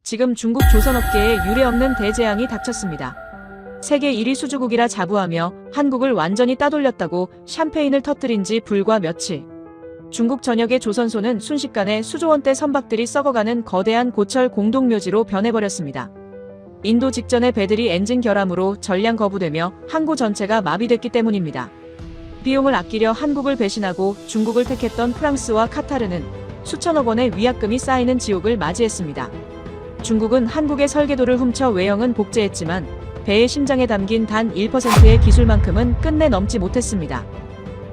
지금 중국 조선업계에 유례없는 대재앙이 닥쳤습니다. 세계 1위 수주국이라 자부하며 한국을 완전히 따돌렸다고 샴페인을 터뜨린 지 불과 며칠. 중국 전역의 조선소는 순식간에 수조 원대 선박들이 썩어가는 거대한 고철 공동묘지로 변해버렸습니다. 인도 직전의 배들이 엔진 결함으로 전량 거부되며 항구 전체가 마비됐기 때문입니다. 비용을 아끼려 한국을 배신하고 중국을 택했던 프랑스와 카타르는 수천억 원의 위약금이 쌓이는 지옥을 맞이했습니다. 중국은 한국의 설계도를 훔쳐 외형은 복제했지만 배의 심장에 담긴 단 1%의 기술만큼은 끝내 넘지 못했습니다.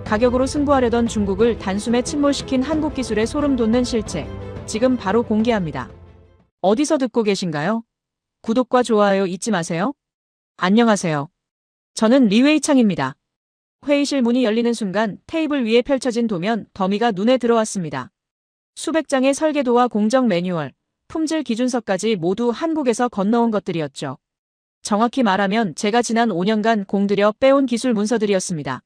가격으로 승부하려던 중국을 단숨에 침몰시킨 한국 기술의 소름 돋는 실체, 지금 바로 공개합니다. 어디서 듣고 계신가요? 구독과 좋아요 잊지 마세요. 안녕하세요. 저는 리웨이창입니다. 회의실 문이 열리는 순간 테이블 위에 펼쳐진 도면 더미가 눈에 들어왔습니다. 수백 장의 설계도와 공정 매뉴얼, 품질 기준서까지 모두 한국에서 건너온 것들이었죠. 정확히 말하면 제가 지난 5년간 공들여 빼온 기술 문서들이었습니다.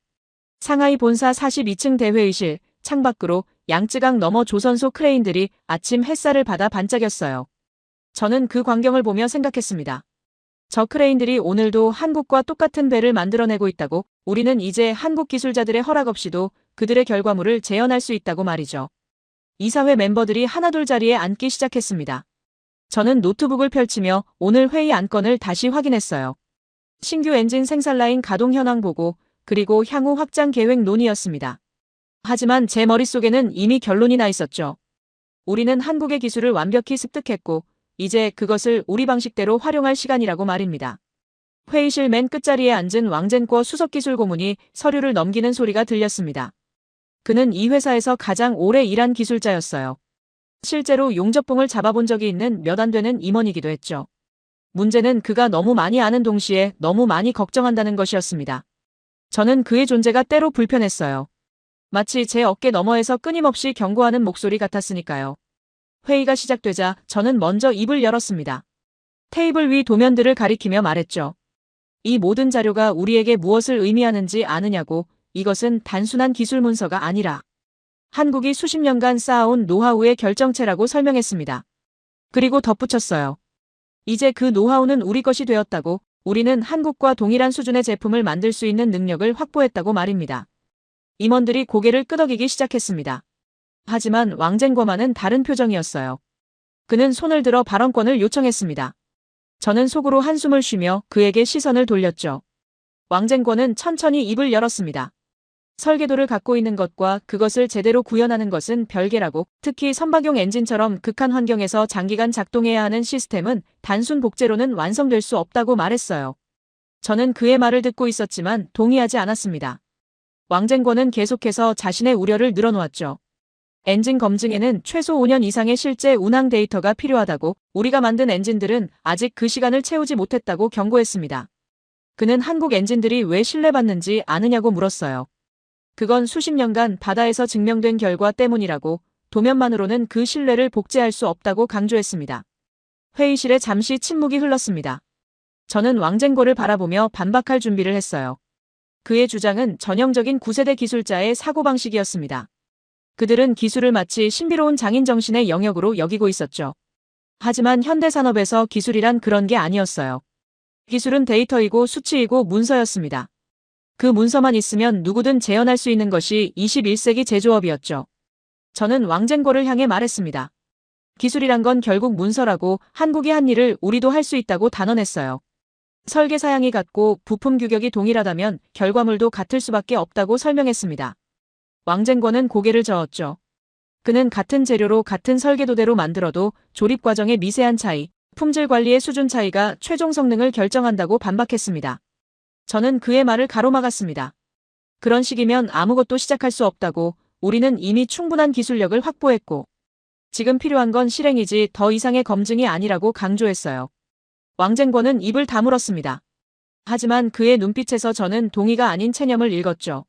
상하이 본사 42층 대회의실, 창밖으로 양쯔강 너머 조선소 크레인들이 아침 햇살을 받아 반짝였어요. 저는 그 광경을 보며 생각했습니다. 저 크레인들이 오늘도 한국과 똑같은 배를 만들어내고 있다고, 우리는 이제 한국 기술자들의 허락 없이도 그들의 결과물을 재현할 수 있다고 말이죠. 이사회 멤버들이 하나둘 자리에 앉기 시작했습니다. 저는 노트북을 펼치며 오늘 회의 안건을 다시 확인했어요. 신규 엔진 생산 라인 가동 현황 보고, 그리고 향후 확장 계획 논의였습니다. 하지만 제 머릿속에는 이미 결론이 나 있었죠. 우리는 한국의 기술을 완벽히 습득했고, 이제 그것을 우리 방식대로 활용할 시간이라고 말입니다. 회의실 맨 끝자리에 앉은 왕젠궈 수석기술고문이 서류를 넘기는 소리가 들렸습니다. 그는 이 회사에서 가장 오래 일한 기술자였어요. 실제로 용접봉을 잡아본 적이 있는 몇 안 되는 임원이기도 했죠. 문제는 그가 너무 많이 아는 동시에 너무 많이 걱정한다는 것이었습니다. 저는 그의 존재가 때로 불편했어요. 마치 제 어깨 너머에서 끊임없이 경고하는 목소리 같았으니까요. 회의가 시작되자 저는 먼저 입을 열었습니다. 테이블 위 도면들을 가리키며 말했죠. 이 모든 자료가 우리에게 무엇을 의미하는지 아느냐고. 이것은 단순한 기술 문서가 아니라 한국이 수십 년간 쌓아온 노하우의 결정체라고 설명했습니다. 그리고 덧붙였어요. 이제 그 노하우는 우리 것이 되었다고, 우리는 한국과 동일한 수준의 제품을 만들 수 있는 능력을 확보했다고 말입니다. 임원들이 고개를 끄덕이기 시작했습니다. 하지만 왕젠궈만은 다른 표정이었어요. 그는 손을 들어 발언권을 요청했습니다. 저는 속으로 한숨을 쉬며 그에게 시선을 돌렸죠. 왕젠궈는 천천히 입을 열었습니다. 설계도를 갖고 있는 것과 그것을 제대로 구현하는 것은 별개라고, 특히 선박용 엔진처럼 극한 환경에서 장기간 작동해야 하는 시스템은 단순 복제로는 완성될 수 없다고 말했어요. 저는 그의 말을 듣고 있었지만 동의하지 않았습니다. 왕젠궈는 계속해서 자신의 우려를 늘어놓았죠. 엔진 검증에는 최소 5년 이상의 실제 운항 데이터가 필요하다고, 우리가 만든 엔진들은 아직 그 시간을 채우지 못했다고 경고했습니다. 그는 한국 엔진들이 왜 신뢰받는지 아느냐고 물었어요. 그건 수십 년간 바다에서 증명된 결과 때문이라고, 도면만으로는 그 신뢰를 복제할 수 없다고 강조했습니다. 회의실에 잠시 침묵이 흘렀습니다. 저는 왕젠궈를 바라보며 반박할 준비를 했어요. 그의 주장은 전형적인 9세대 기술자의 사고방식이었습니다. 그들은 기술을 마치 신비로운 장인 정신의 영역으로 여기고 있었죠. 하지만 현대산업에서 기술이란 그런 게 아니었어요. 기술은 데이터이고 수치이고 문서였습니다. 그 문서만 있으면 누구든 재현할 수 있는 것이 21세기 제조업이었죠. 저는 왕젠궈를 향해 말했습니다. 기술이란 건 결국 문서라고, 한국이 한 일을 우리도 할 수 있다고 단언했어요. 설계 사양이 같고 부품 규격이 동일하다면 결과물도 같을 수밖에 없다고 설명했습니다. 왕젠궈는 고개를 저었죠. 그는 같은 재료로 같은 설계도대로 만들어도 조립 과정의 미세한 차이, 품질 관리의 수준 차이가 최종 성능을 결정한다고 반박했습니다. 저는 그의 말을 가로막았습니다. 그런 식이면 아무것도 시작할 수 없다고, 우리는 이미 충분한 기술력을 확보했고, 지금 필요한 건 실행이지 더 이상의 검증이 아니라고 강조했어요. 왕젠궈는 입을 다물었습니다. 하지만 그의 눈빛에서 저는 동의가 아닌 체념을 읽었죠.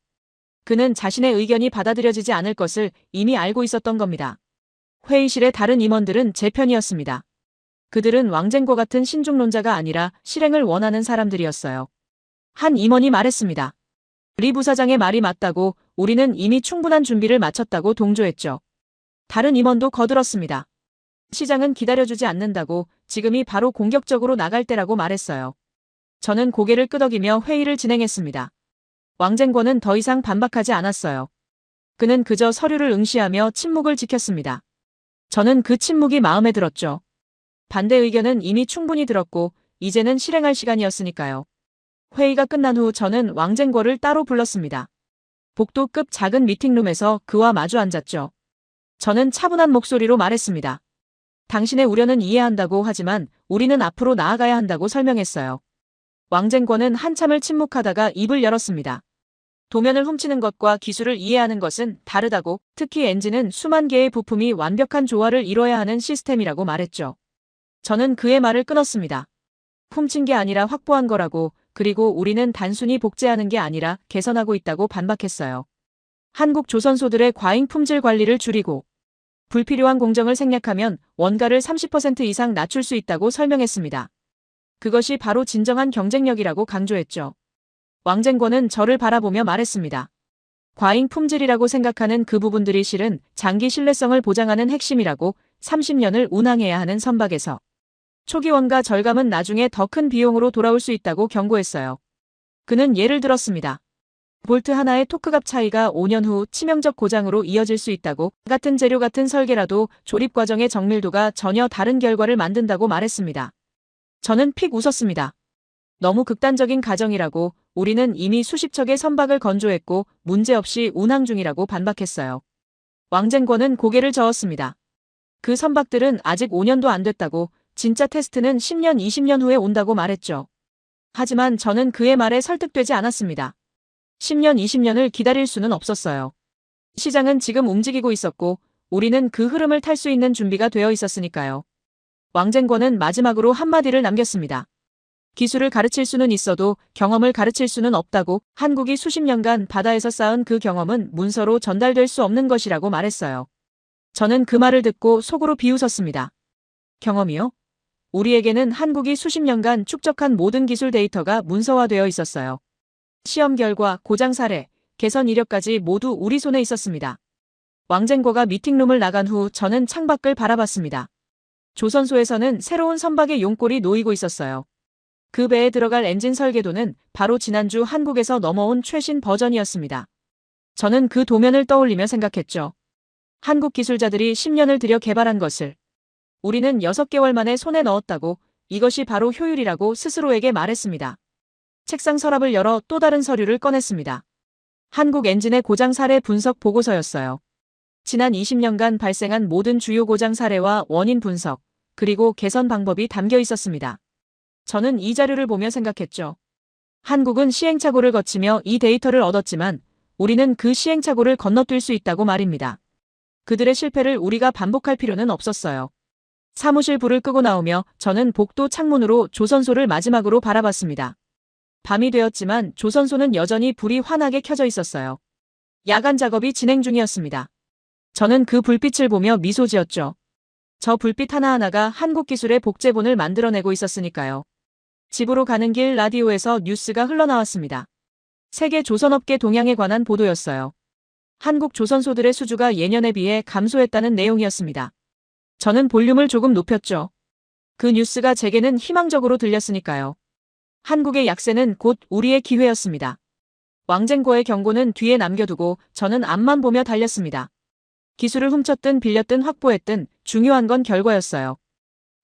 그는 자신의 의견이 받아들여지지 않을 것을 이미 알고 있었던 겁니다. 회의실의 다른 임원들은 제 편이었습니다. 그들은 왕젠궈 같은 신중론자가 아니라 실행을 원하는 사람들이었어요. 한 임원이 말했습니다. 리 부사장의 말이 맞다고, 우리는 이미 충분한 준비를 마쳤다고 동조했죠. 다른 임원도 거들었습니다. 시장은 기다려주지 않는다고 지금이 바로 공격적으로 나갈 때라고 말했어요. 저는 고개를 끄덕이며 회의를 진행했습니다. 왕쟁권은 더 이상 반박하지 않았어요. 그는 그저 서류를 응시하며 침묵을 지켰습니다. 저는 그 침묵이 마음에 들었죠. 반대 의견은 이미 충분히 들었고 이제는 실행할 시간이었으니까요. 회의가 끝난 후 저는 왕쟁권을 따로 불렀습니다. 복도급 작은 미팅룸에서 그와 마주 앉았죠. 저는 차분한 목소리로 말했습니다. 당신의 우려는 이해한다고 하지만 우리는 앞으로 나아가야 한다고 설명했어요. 왕쟁권은 한참을 침묵하다가 입을 열었습니다. 도면을 훔치는 것과 기술을 이해하는 것은 다르다고, 특히 엔진은 수만 개의 부품이 완벽한 조화를 이뤄야 하는 시스템이라고 말했죠. 저는 그의 말을 끊었습니다. 훔친 게 아니라 확보한 거라고, 그리고 우리는 단순히 복제하는 게 아니라 개선하고 있다고 반박했어요. 한국 조선소들의 과잉 품질 관리를 줄이고 불필요한 공정을 생략하면 원가를 30% 이상 낮출 수 있다고 설명했습니다. 그것이 바로 진정한 경쟁력이라고 강조했죠. 왕쟁권은 저를 바라보며 말했습니다. 과잉 품질이라고 생각하는 그 부분들이 실은 장기 신뢰성을 보장하는 핵심이라고, 30년을 운항해야 하는 선박에서 초기 원가 절감은 나중에 더 큰 비용으로 돌아올 수 있다고 경고했어요. 그는 예를 들었습니다. 볼트 하나의 토크갑 차이가 5년 후 치명적 고장으로 이어질 수 있다고, 같은 재료 같은 설계라도 조립 과정의 정밀도가 전혀 다른 결과를 만든다고 말했습니다. 저는 픽 웃었습니다. 너무 극단적인 가정이라고, 우리는 이미 수십 척의 선박을 건조했고 문제없이 운항 중이라고 반박했어요. 왕쟁권은 고개를 저었습니다. 그 선박들은 아직 5년도 안 됐다고, 진짜 테스트는 10년, 20년 후에 온다고 말했죠. 하지만 저는 그의 말에 설득되지 않았습니다. 10년, 20년을 기다릴 수는 없었어요. 시장은 지금 움직이고 있었고 우리는 그 흐름을 탈 수 있는 준비가 되어 있었으니까요. 왕쟁권은 마지막으로 한마디를 남겼습니다. 기술을 가르칠 수는 있어도 경험을 가르칠 수는 없다고, 한국이 수십 년간 바다에서 쌓은 그 경험은 문서로 전달될 수 없는 것이라고 말했어요. 저는 그 말을 듣고 속으로 비웃었습니다. 경험이요? 우리에게는 한국이 수십 년간 축적한 모든 기술 데이터가 문서화되어 있었어요. 시험 결과, 고장 사례, 개선 이력까지 모두 우리 손에 있었습니다. 왕쟁권가 미팅룸을 나간 후 저는 창밖을 바라봤습니다. 조선소에서는 새로운 선박의 용골이 놓이고 있었어요. 그 배에 들어갈 엔진 설계도는 바로 지난주 한국에서 넘어온 최신 버전이었습니다. 저는 그 도면을 떠올리며 생각했죠. 한국 기술자들이 10년을 들여 개발한 것을 우리는 6개월 만에 손에 넣었다고, 이것이 바로 효율이라고 스스로에게 말했습니다. 책상 서랍을 열어 또 다른 서류를 꺼냈습니다. 한국 엔진의 고장 사례 분석 보고서였어요. 지난 20년간 발생한 모든 주요 고장 사례와 원인 분석, 그리고 개선 방법이 담겨 있었습니다. 저는 이 자료를 보며 생각했죠. 한국은 시행착오를 거치며 이 데이터를 얻었지만 우리는 그 시행착오를 건너뛸 수 있다고 말입니다. 그들의 실패를 우리가 반복할 필요는 없었어요. 사무실 불을 끄고 나오며 저는 복도 창문으로 조선소를 마지막으로 바라봤습니다. 밤이 되었지만 조선소는 여전히 불이 환하게 켜져 있었어요. 야간 작업이 진행 중이었습니다. 저는 그 불빛을 보며 미소 지었죠. 저 불빛 하나하나가 한국 기술의 복제본을 만들어내고 있었으니까요. 집으로 가는 길 라디오에서 뉴스가 흘러나왔습니다. 세계 조선업계 동향에 관한 보도였어요. 한국 조선소들의 수주가 예년에 비해 감소했다는 내용이었습니다. 저는 볼륨을 조금 높였죠. 그 뉴스가 제게는 희망적으로 들렸으니까요. 한국의 약세는 곧 우리의 기회였습니다. 왕쟁권의 경고는 뒤에 남겨두고 저는 앞만 보며 달렸습니다. 기술을 훔쳤든 빌렸든 확보했든 중요한 건 결과였어요.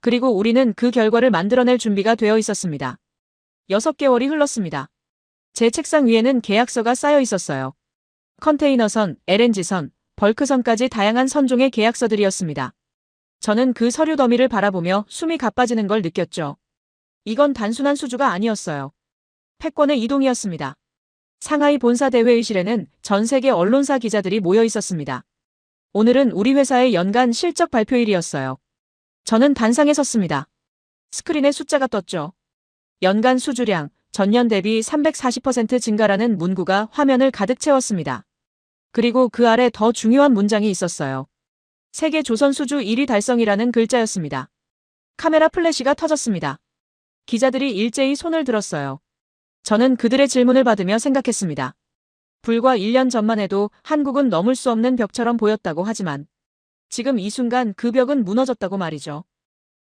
그리고 우리는 그 결과를 만들어낼 준비가 되어 있었습니다. 6개월이 흘렀습니다. 제 책상 위에는 계약서가 쌓여 있었어요. 컨테이너선, LNG선, 벌크선까지 다양한 선종의 계약서들이었습니다. 저는 그 서류 더미를 바라보며 숨이 가빠지는 걸 느꼈죠. 이건 단순한 수주가 아니었어요. 패권의 이동이었습니다. 상하이 본사 대회의실에는 전 세계 언론사 기자들이 모여 있었습니다. 오늘은 우리 회사의 연간 실적 발표일이었어요. 저는 단상에 섰습니다. 스크린에 숫자가 떴죠. 연간 수주량, 전년 대비 340% 증가라는 문구가 화면을 가득 채웠습니다. 그리고 그 아래 더 중요한 문장이 있었어요. 세계 조선 수주 1위 달성이라는 글자였습니다. 카메라 플래시가 터졌습니다. 기자들이 일제히 손을 들었어요. 저는 그들의 질문을 받으며 생각했습니다. 불과 1년 전만 해도 한국은 넘을 수 없는 벽처럼 보였다고 하지만 지금 이 순간 그 벽은 무너졌다고 말이죠.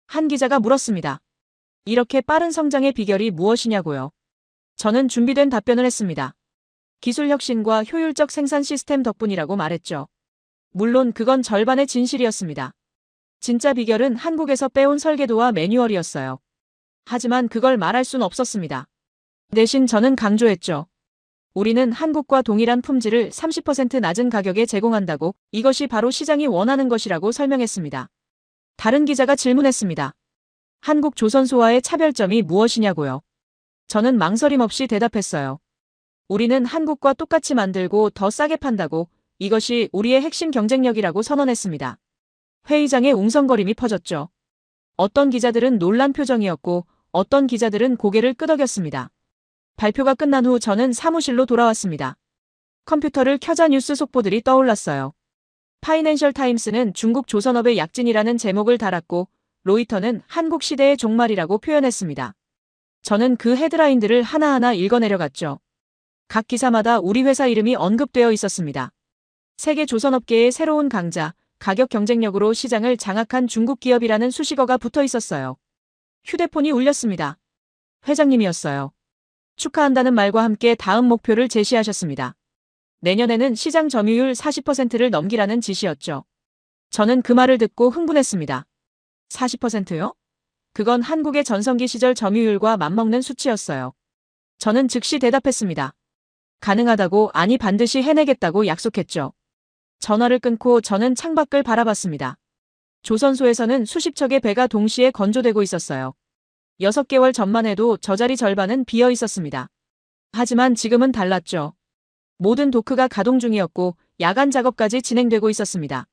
한 기자가 물었습니다. 이렇게 빠른 성장의 비결이 무엇이냐고요. 저는 준비된 답변을 했습니다. 기술 혁신과 효율적 생산 시스템 덕분이라고 말했죠. 물론 그건 절반의 진실이었습니다. 진짜 비결은 한국에서 빼온 설계도와 매뉴얼이었어요. 하지만 그걸 말할 순 없었습니다. 대신 저는 강조했죠. 우리는 한국과 동일한 품질을 30% 낮은 가격에 제공한다고, 이것이 바로 시장이 원하는 것이라고 설명했습니다. 다른 기자가 질문했습니다. 한국 조선소와의 차별점이 무엇이냐고요. 저는 망설임 없이 대답했어요. 우리는 한국과 똑같이 만들고 더 싸게 판다고, 이것이 우리의 핵심 경쟁력이라고 선언했습니다. 회의장에 웅성거림이 퍼졌죠. 어떤 기자들은 놀란 표정이었고 어떤 기자들은 고개를 끄덕였습니다. 발표가 끝난 후 저는 사무실로 돌아왔습니다. 컴퓨터를 켜자 뉴스 속보들이 떠올랐어요. 파이낸셜 타임스는 중국 조선업의 약진이라는 제목을 달았고 로이터는 한국 시대의 종말이라고 표현했습니다. 저는 그 헤드라인들을 하나하나 읽어내려갔죠. 각 기사마다 우리 회사 이름이 언급되어 있었습니다. 세계 조선업계의 새로운 강자, 가격 경쟁력으로 시장을 장악한 중국 기업이라는 수식어가 붙어 있었어요. 휴대폰이 울렸습니다. 회장님이었어요. 축하한다는 말과 함께 다음 목표를 제시하셨습니다. 내년에는 시장 점유율 40%를 넘기라는 지시였죠. 저는 그 말을 듣고 흥분했습니다. 40%요? 그건 한국의 전성기 시절 점유율과 맞먹는 수치였어요. 저는 즉시 대답했습니다. 가능하다고, 아니 반드시 해내겠다고 약속했죠. 전화를 끊고 저는 창밖을 바라봤습니다. 조선소에서는 수십 척의 배가 동시에 건조되고 있었어요. 6개월 전만 해도 저 자리 절반은 비어 있었습니다. 하지만 지금은 달랐죠. 모든 도크가 가동 중이었고 야간 작업까지 진행되고 있었습니다.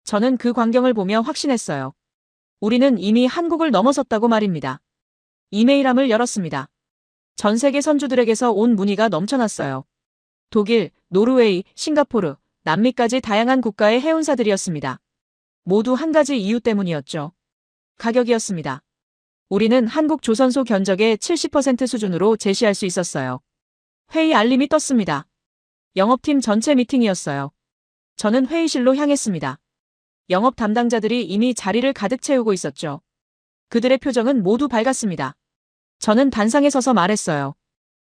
저는 그 광경을 보며 확신했어요. 우리는 이미 한국을 넘어섰다고 말입니다. 이메일함을 열었습니다. 전 세계 선주들에게서 온 문의가 넘쳐났어요. 독일, 노르웨이, 싱가포르, 남미까지 다양한 국가의 해운사들이었습니다. 모두 한 가지 이유 때문이었죠. 가격이었습니다. 우리는 한국 조선소 견적의 70% 수준으로 제시할 수 있었어요. 회의 알림이 떴습니다. 영업팀 전체 미팅이었어요. 저는 회의실로 향했습니다. 영업 담당자들이 이미 자리를 가득 채우고 있었죠. 그들의 표정은 모두 밝았습니다. 저는 단상에 서서 말했어요.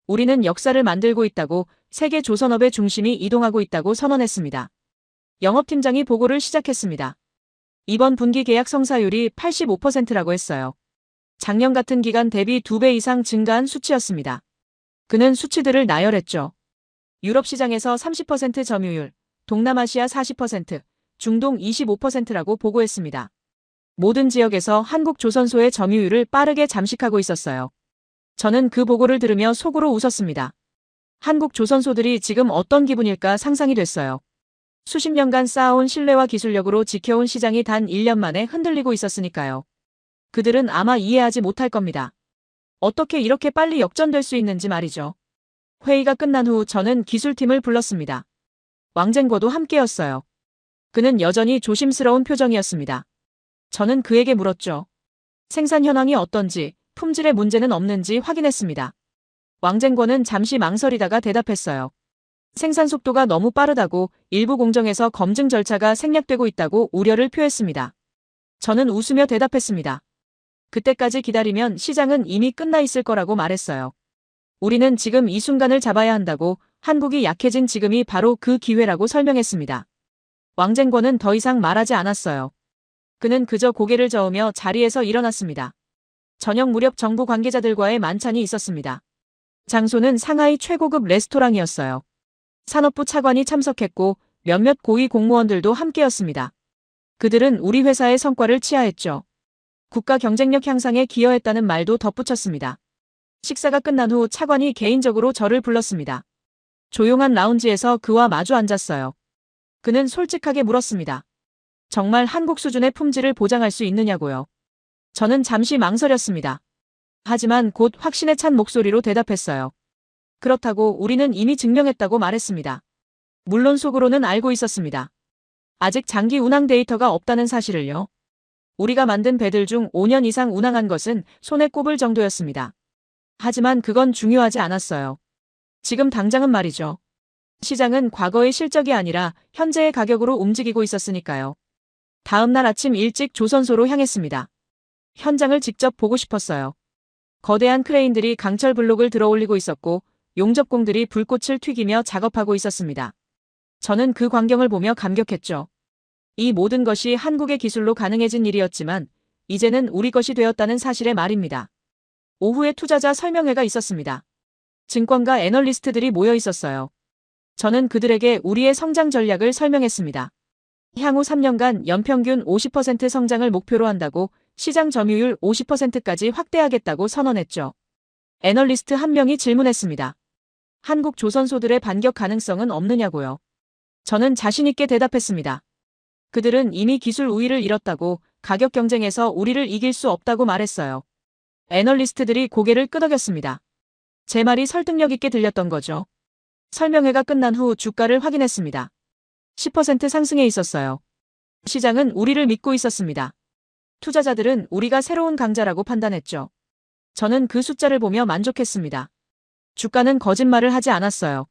우리는 역사를 만들고 있다고, 세계 조선업의 중심이 이동하고 있다고 선언했습니다. 영업팀장이 보고를 시작했습니다. 이번 분기 계약 성사율이 85%라고 했어요. 작년 같은 기간 대비 2배 이상 증가한 수치였습니다. 그는 수치들을 나열했죠. 유럽 시장에서 30% 점유율, 동남아시아 40%, 중동 25%라고 보고했습니다. 모든 지역에서 한국 조선소의 점유율을 빠르게 잠식하고 있었어요. 저는 그 보고를 들으며 속으로 웃었습니다. 한국 조선소들이 지금 어떤 기분일까 상상이 됐어요. 수십 년간 쌓아온 신뢰와 기술력으로 지켜온 시장이 단 1년 만에 흔들리고 있었으니까요. 그들은 아마 이해하지 못할 겁니다. 어떻게 이렇게 빨리 역전될 수 있는지 말이죠. 회의가 끝난 후 저는 기술팀을 불렀습니다. 왕쟁궈도 함께였어요. 그는 여전히 조심스러운 표정이었습니다. 저는 그에게 물었죠. 생산 현황이 어떤지, 품질의 문제는 없는지 확인했습니다. 왕쟁궈는 잠시 망설이다가 대답했어요. 생산 속도가 너무 빠르다고, 일부 공정에서 검증 절차가 생략되고 있다고 우려를 표했습니다. 저는 웃으며 대답했습니다. 그때까지 기다리면 시장은 이미 끝나 있을 거라고 말했어요. 우리는 지금 이 순간을 잡아야 한다고, 한국이 약해진 지금이 바로 그 기회라고 설명했습니다. 왕쟁궈는 더 이상 말하지 않았어요. 그는 그저 고개를 저으며 자리에서 일어났습니다. 저녁 무렵 정부 관계자들과의 만찬이 있었습니다. 장소는 상하이 최고급 레스토랑이었어요. 산업부 차관이 참석했고 몇몇 고위 공무원들도 함께였습니다. 그들은 우리 회사의 성과를 치하했죠. 국가 경쟁력 향상에 기여했다는 말도 덧붙였습니다. 식사가 끝난 후 차관이 개인적으로 저를 불렀습니다. 조용한 라운지에서 그와 마주 앉았어요. 그는 솔직하게 물었습니다. 정말 한국 수준의 품질을 보장할 수 있느냐고요. 저는 잠시 망설였습니다. 하지만 곧 확신에 찬 목소리로 대답했어요. 그렇다고, 우리는 이미 증명했다고 말했습니다. 물론 속으로는 알고 있었습니다. 아직 장기 운항 데이터가 없다는 사실을요. 우리가 만든 배들 중 5년 이상 운항한 것은 손에 꼽을 정도였습니다. 하지만 그건 중요하지 않았어요. 지금 당장은 말이죠. 시장은 과거의 실적이 아니라 현재의 가격으로 움직이고 있었으니까요. 다음 날 아침 일찍 조선소로 향했습니다. 현장을 직접 보고 싶었어요. 거대한 크레인들이 강철 블록을 들어올리고 있었고 용접공들이 불꽃을 튀기며 작업하고 있었습니다. 저는 그 광경을 보며 감격했죠. 이 모든 것이 한국의 기술로 가능해진 일이었지만 이제는 우리 것이 되었다는 사실의 말입니다. 오후에 투자자 설명회가 있었습니다. 증권가 애널리스트들이 모여 있었어요. 저는 그들에게 우리의 성장 전략을 설명했습니다. 향후 3년간 연평균 50% 성장을 목표로 한다고 시장 점유율 50%까지 확대하겠다고 선언했죠. 애널리스트 한 명이 질문했습니다. 한국 조선소들의 반격 가능성은 없느냐고요. 저는 자신있게 대답했습니다. 그들은 이미 기술 우위를 잃었다고 가격 경쟁에서 우리를 이길 수 없다고 말했어요. 애널리스트들이 고개를 끄덕였습니다. 제 말이 설득력 있게 들렸던 거죠. 설명회가 끝난 후 주가를 확인했습니다. 10% 상승해 있었어요. 시장은 우리를 믿고 있었습니다. 투자자들은 우리가 새로운 강자라고 판단했죠. 저는 그 숫자를 보며 만족했습니다. 주가는 거짓말을 하지 않았어요.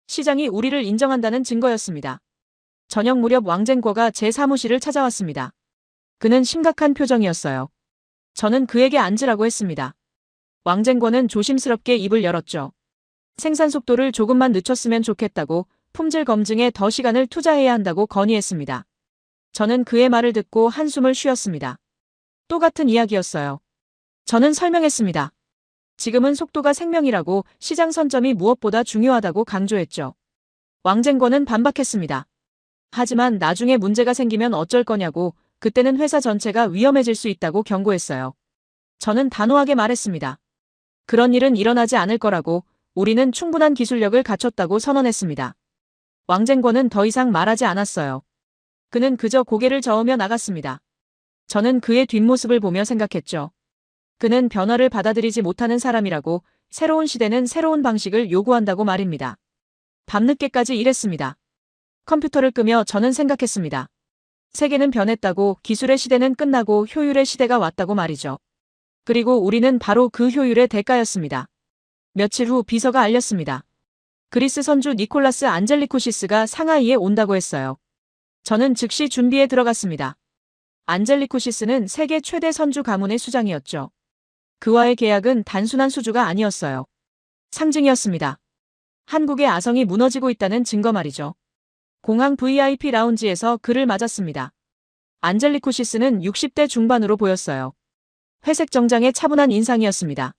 시장이 우리를 인정한다는 증거였습니다. 저녁 무렵 왕쟁궈가 제 사무실을 찾아왔습니다. 그는 심각한 표정이었어요. 저는 그에게 앉으라고 했습니다. 왕쟁궈는 조심스럽게 입을 열었죠. 생산 속도를 조금만 늦췄으면 좋겠다고 품질 검증에 더 시간을 투자해야 한다고 건의했습니다. 저는 그의 말을 듣고 한숨을 쉬었습니다. 또 같은 이야기였어요. 저는 설명했습니다. 지금은 속도가 생명이라고 시장 선점이 무엇보다 중요하다고 강조했죠. 왕쟁궈는 반박했습니다. 하지만 나중에 문제가 생기면 어쩔 거냐고 그때는 회사 전체가 위험해질 수 있다고 경고했어요. 저는 단호하게 말했습니다. 그런 일은 일어나지 않을 거라고 우리는 충분한 기술력을 갖췄다고 선언했습니다. 왕쟁궈는 더 이상 말하지 않았어요. 그는 그저 고개를 저으며 나갔습니다. 저는 그의 뒷모습을 보며 생각했죠. 그는 변화를 받아들이지 못하는 사람이라고 새로운 시대는 새로운 방식을 요구한다고 말입니다. 밤늦게까지 일했습니다. 컴퓨터를 끄며 저는 생각했습니다. 세계는 변했다고 기술의 시대는 끝나고 효율의 시대가 왔다고 말이죠. 그리고 우리는 바로 그 효율의 대가였습니다. 며칠 후 비서가 알렸습니다. 그리스 선주 니콜라스 안젤리코시스가 상하이에 온다고 했어요. 저는 즉시 준비에 들어갔습니다. 안젤리코시스는 세계 최대 선주 가문의 수장이었죠. 그와의 계약은 단순한 수주가 아니었어요. 상징이었습니다. 한국의 아성이 무너지고 있다는 증거 말이죠. 공항 VIP 라운지에서 그를 맞았습니다. 안젤리코시스는 60대 중반으로 보였어요. 회색 정장에 차분한 인상이었습니다.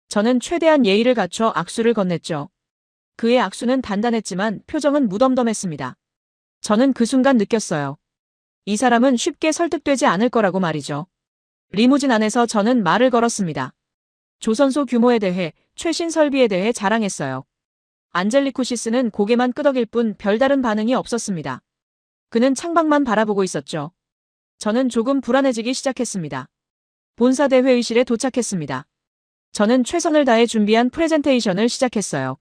저는 최대한 예의를 갖춰 악수를 건넸죠. 그의 악수는 단단했지만 표정은 무덤덤했습니다. 저는 그 순간 느꼈어요. 이 사람은 쉽게 설득되지 않을 거라고 말이죠. 리무진 안에서 저는 말을 걸었습니다. 조선소 규모에 대해, 최신 설비에 대해 자랑했어요. 안젤리코시스는 고개만 끄덕일 뿐 별다른 반응이 없었습니다. 그는 창밖만 바라보고 있었죠. 저는 조금 불안해지기 시작했습니다. 본사 대회의실에 도착했습니다. 저는 최선을 다해 준비한 프레젠테이션을 시작했어요.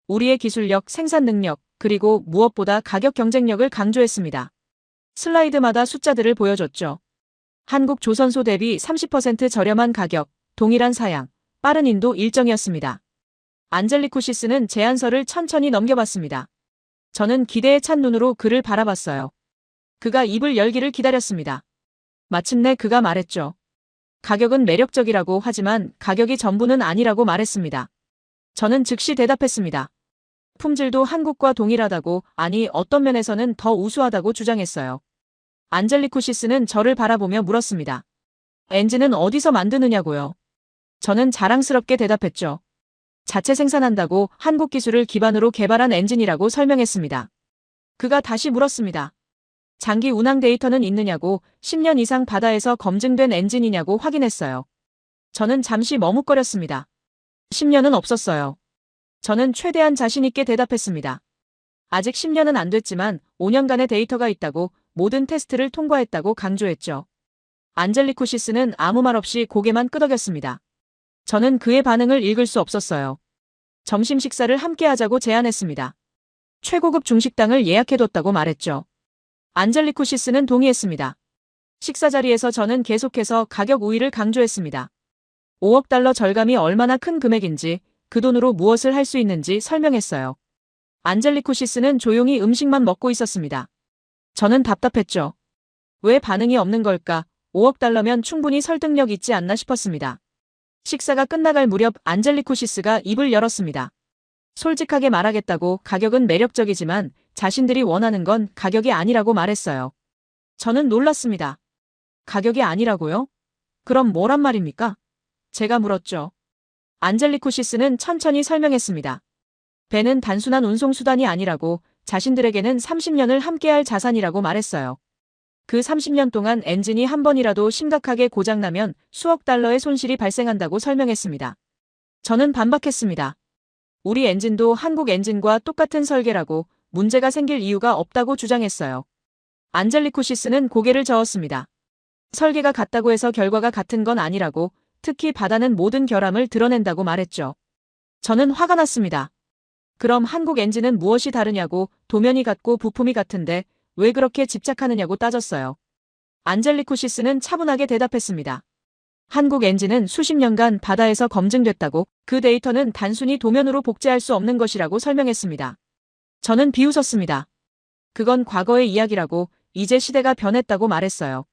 우리의 기술력, 생산 능력, 그리고 무엇보다 가격 경쟁력을 강조했습니다. 슬라이드마다 숫자들을 보여줬죠. 한국 조선소 대비 30% 저렴한 가격, 동일한 사양, 빠른 인도 일정이었습니다. 안젤리코시스는 제안서를 천천히 넘겨봤습니다. 저는 기대에 찬 눈으로 그를 바라봤어요. 그가 입을 열기를 기다렸습니다. 마침내 그가 말했죠. 가격은 매력적이라고 하지만 가격이 전부는 아니라고 말했습니다. 저는 즉시 대답했습니다. 품질도 한국과 동일하다고, 아니 어떤 면에서는 더 우수하다고 주장했어요. 안젤리코시스는 저를 바라보며 물었습니다. 엔진은 어디서 만드느냐고요? 저는 자랑스럽게 대답했죠. 자체 생산한다고 한국 기술을 기반으로 개발한 엔진이라고 설명했습니다. 그가 다시 물었습니다. 장기 운항 데이터는 있느냐고, 10년 이상 바다에서 검증된 엔진이냐고 확인했어요. 저는 잠시 머뭇거렸습니다. 10년은 없었어요. 저는 최대한 자신있게 대답했습니다. 아직 10년은 안 됐지만 5년간의 데이터가 있다고, 모든 테스트를 통과했다고 강조했죠. 안젤리코시스는 아무 말 없이 고개만 끄덕였습니다. 저는 그의 반응을 읽을 수 없었어요. 점심 식사를 함께 하자고 제안했습니다. 최고급 중식당을 예약해뒀다고 말했죠. 안젤리코시스는 동의했습니다. 식사 자리에서 저는 계속해서 가격 우위를 강조했습니다. 5억 달러 절감이 얼마나 큰 금액인지, 그 돈으로 무엇을 할 수 있는지 설명했어요. 안젤리코시스는 조용히 음식만 먹고 있었습니다. 저는 답답했죠. 왜 반응이 없는 걸까? 5억 달러면 충분히 설득력 있지 않나 싶었습니다. 식사가 끝나갈 무렵 안젤리코시스가 입을 열었습니다. 솔직하게 말하겠다고 가격은 매력적이지만 자신들이 원하는 건 가격이 아니라고 말했어요. 저는 놀랐습니다. 가격이 아니라고요? 그럼 뭐란 말입니까? 제가 물었죠. 안젤리코시스는 천천히 설명했습니다. 배는 단순한 운송수단이 아니라고 자신들에게는 30년을 함께할 자산이라고 말했어요. 그 30년 동안 엔진이 한 번이라도 심각하게 고장나면 수억 달러의 손실이 발생한다고 설명했습니다. 저는 반박했습니다. 우리 엔진도 한국 엔진과 똑같은 설계라고 문제가 생길 이유가 없다고 주장했어요. 안젤리코시스는 고개를 저었습니다. 설계가 같다고 해서 결과가 같은 건 아니라고, 특히 바다는 모든 결함을 드러낸다고 말했죠. 저는 화가 났습니다. 그럼 한국 엔진은 무엇이 다르냐고, 도면이 같고 부품이 같은데 왜 그렇게 집착하느냐고 따졌어요. 안젤리코시스는 차분하게 대답했습니다. 한국 엔진은 수십 년간 바다에서 검증됐다고, 그 데이터는 단순히 도면으로 복제할 수 없는 것이라고 설명했습니다. 저는 비웃었습니다. 그건 과거의 이야기라고, 이제 시대가 변했다고 말했어요.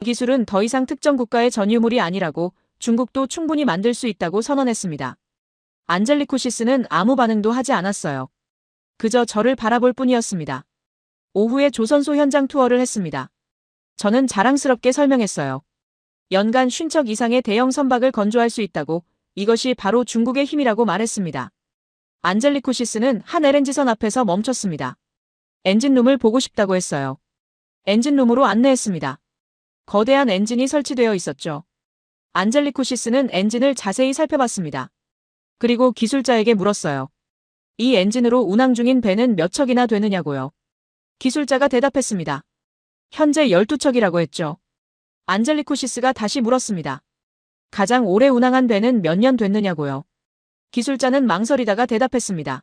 기술은 더 이상 특정 국가의 전유물이 아니라고, 중국도 충분히 만들 수 있다고 선언했습니다. 안젤리코시스는 아무 반응도 하지 않았어요. 그저 저를 바라볼 뿐이었습니다. 오후에 조선소 현장 투어를 했습니다. 저는 자랑스럽게 설명했어요. 연간 50척 이상의 대형 선박을 건조할 수 있다고, 이것이 바로 중국의 힘이라고 말했습니다. 안젤리코시스는 한 LNG선 앞에서 멈췄습니다. 엔진룸을 보고 싶다고 했어요. 엔진룸으로 안내했습니다. 거대한 엔진이 설치되어 있었죠. 안젤리코시스는 엔진을 자세히 살펴봤습니다. 그리고 기술자에게 물었어요. 이 엔진으로 운항 중인 배는 몇 척이나 되느냐고요. 기술자가 대답했습니다. 현재 12척이라고 했죠. 안젤리코시스가 다시 물었습니다. 가장 오래 운항한 배는 몇 년 됐느냐고요. 기술자는 망설이다가 대답했습니다.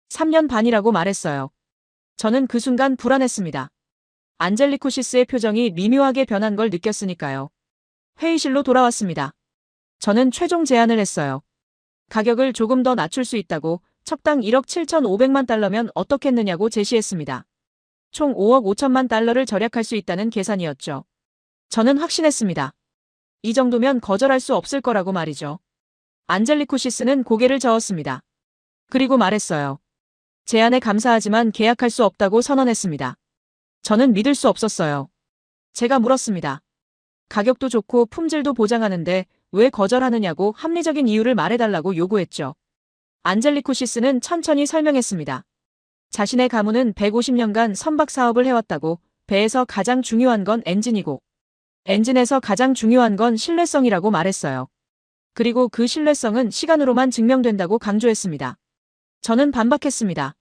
3년 반이라고 말했어요. 저는 그 순간 불안했습니다. 안젤리코시스의 표정이 미묘하게 변한 걸 느꼈으니까요. 회의실로 돌아왔습니다. 저는 최종 제안을 했어요. 가격을 조금 더 낮출 수 있다고, 척당 1억 7,500만 달러면 어떻겠느냐고 제시했습니다. 총 5억 5천만 달러를 절약할 수 있다는 계산이었죠. 저는 확신했습니다. 이 정도면 거절할 수 없을 거라고 말이죠. 안젤리코시스는 고개를 저었습니다. 그리고 말했어요. 제안에 감사하지만 계약할 수 없다고 선언했습니다. 저는 믿을 수 없었어요. 제가 물었습니다. 가격도 좋고 품질도 보장하는데 왜 거절하느냐고 합리적인 이유를 말해달라고 요구했죠. 안젤리코시스는 천천히 설명했습니다. 자신의 가문은 150년간 선박 사업을 해왔다고, 배에서 가장 중요한 건 엔진이고, 엔진에서 가장 중요한 건 신뢰성이라고 말했어요. 그리고 그 신뢰성은 시간으로만 증명된다고 강조했습니다. 저는 반박했습니다.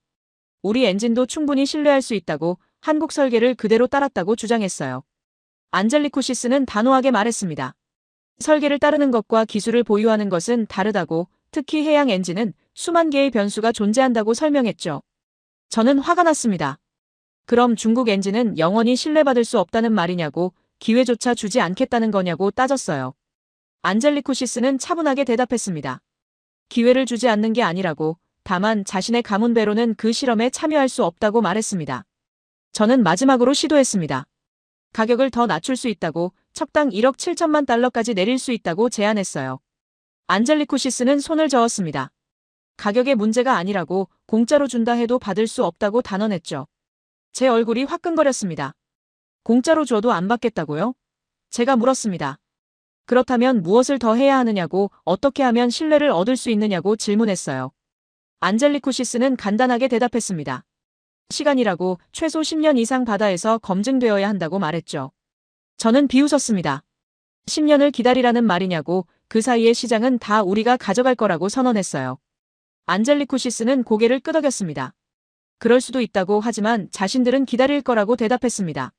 우리 엔진도 충분히 신뢰할 수 있다고, 한국 설계를 그대로 따랐다고 주장했어요. 안젤리코시스는 단호하게 말했습니다. 설계를 따르는 것과 기술을 보유하는 것은 다르다고, 특히 해양 엔진은 수만 개의 변수가 존재한다고 설명했죠. 저는 화가 났습니다. 그럼 중국 엔진은 영원히 신뢰받을 수 없다는 말이냐고, 기회조차 주지 않겠다는 거냐고 따졌어요. 안젤리코시스는 차분하게 대답했습니다. 기회를 주지 않는 게 아니라고, 다만 자신의 가문 배로는 그 실험에 참여할 수 없다고 말했습니다. 저는 마지막으로 시도했습니다. 가격을 더 낮출 수 있다고, 척당 1억 7천만 달러까지 내릴 수 있다고 제안했어요. 안젤리코시스는 손을 저었습니다. 가격의 문제가 아니라고, 공짜로 준다 해도 받을 수 없다고 단언했죠. 제 얼굴이 화끈거렸습니다. 공짜로 줘도 안 받겠다고요? 제가 물었습니다. 그렇다면 무엇을 더 해야 하느냐고, 어떻게 하면 신뢰를 얻을 수 있느냐고 질문했어요. 안젤리코시스는 간단하게 대답했습니다. 시간이라고, 최소 10년 이상 바다에서 검증되어야 한다고 말했죠. 저는 비웃었습니다. 10년을 기다리라는 말이냐고, 그 사이의 시장은 다 우리가 가져갈 거라고 선언했어요. 안젤리코시스는 고개를 끄덕였습니다. 그럴 수도 있다고 하지만 자신들은 기다릴 거라고 대답했습니다.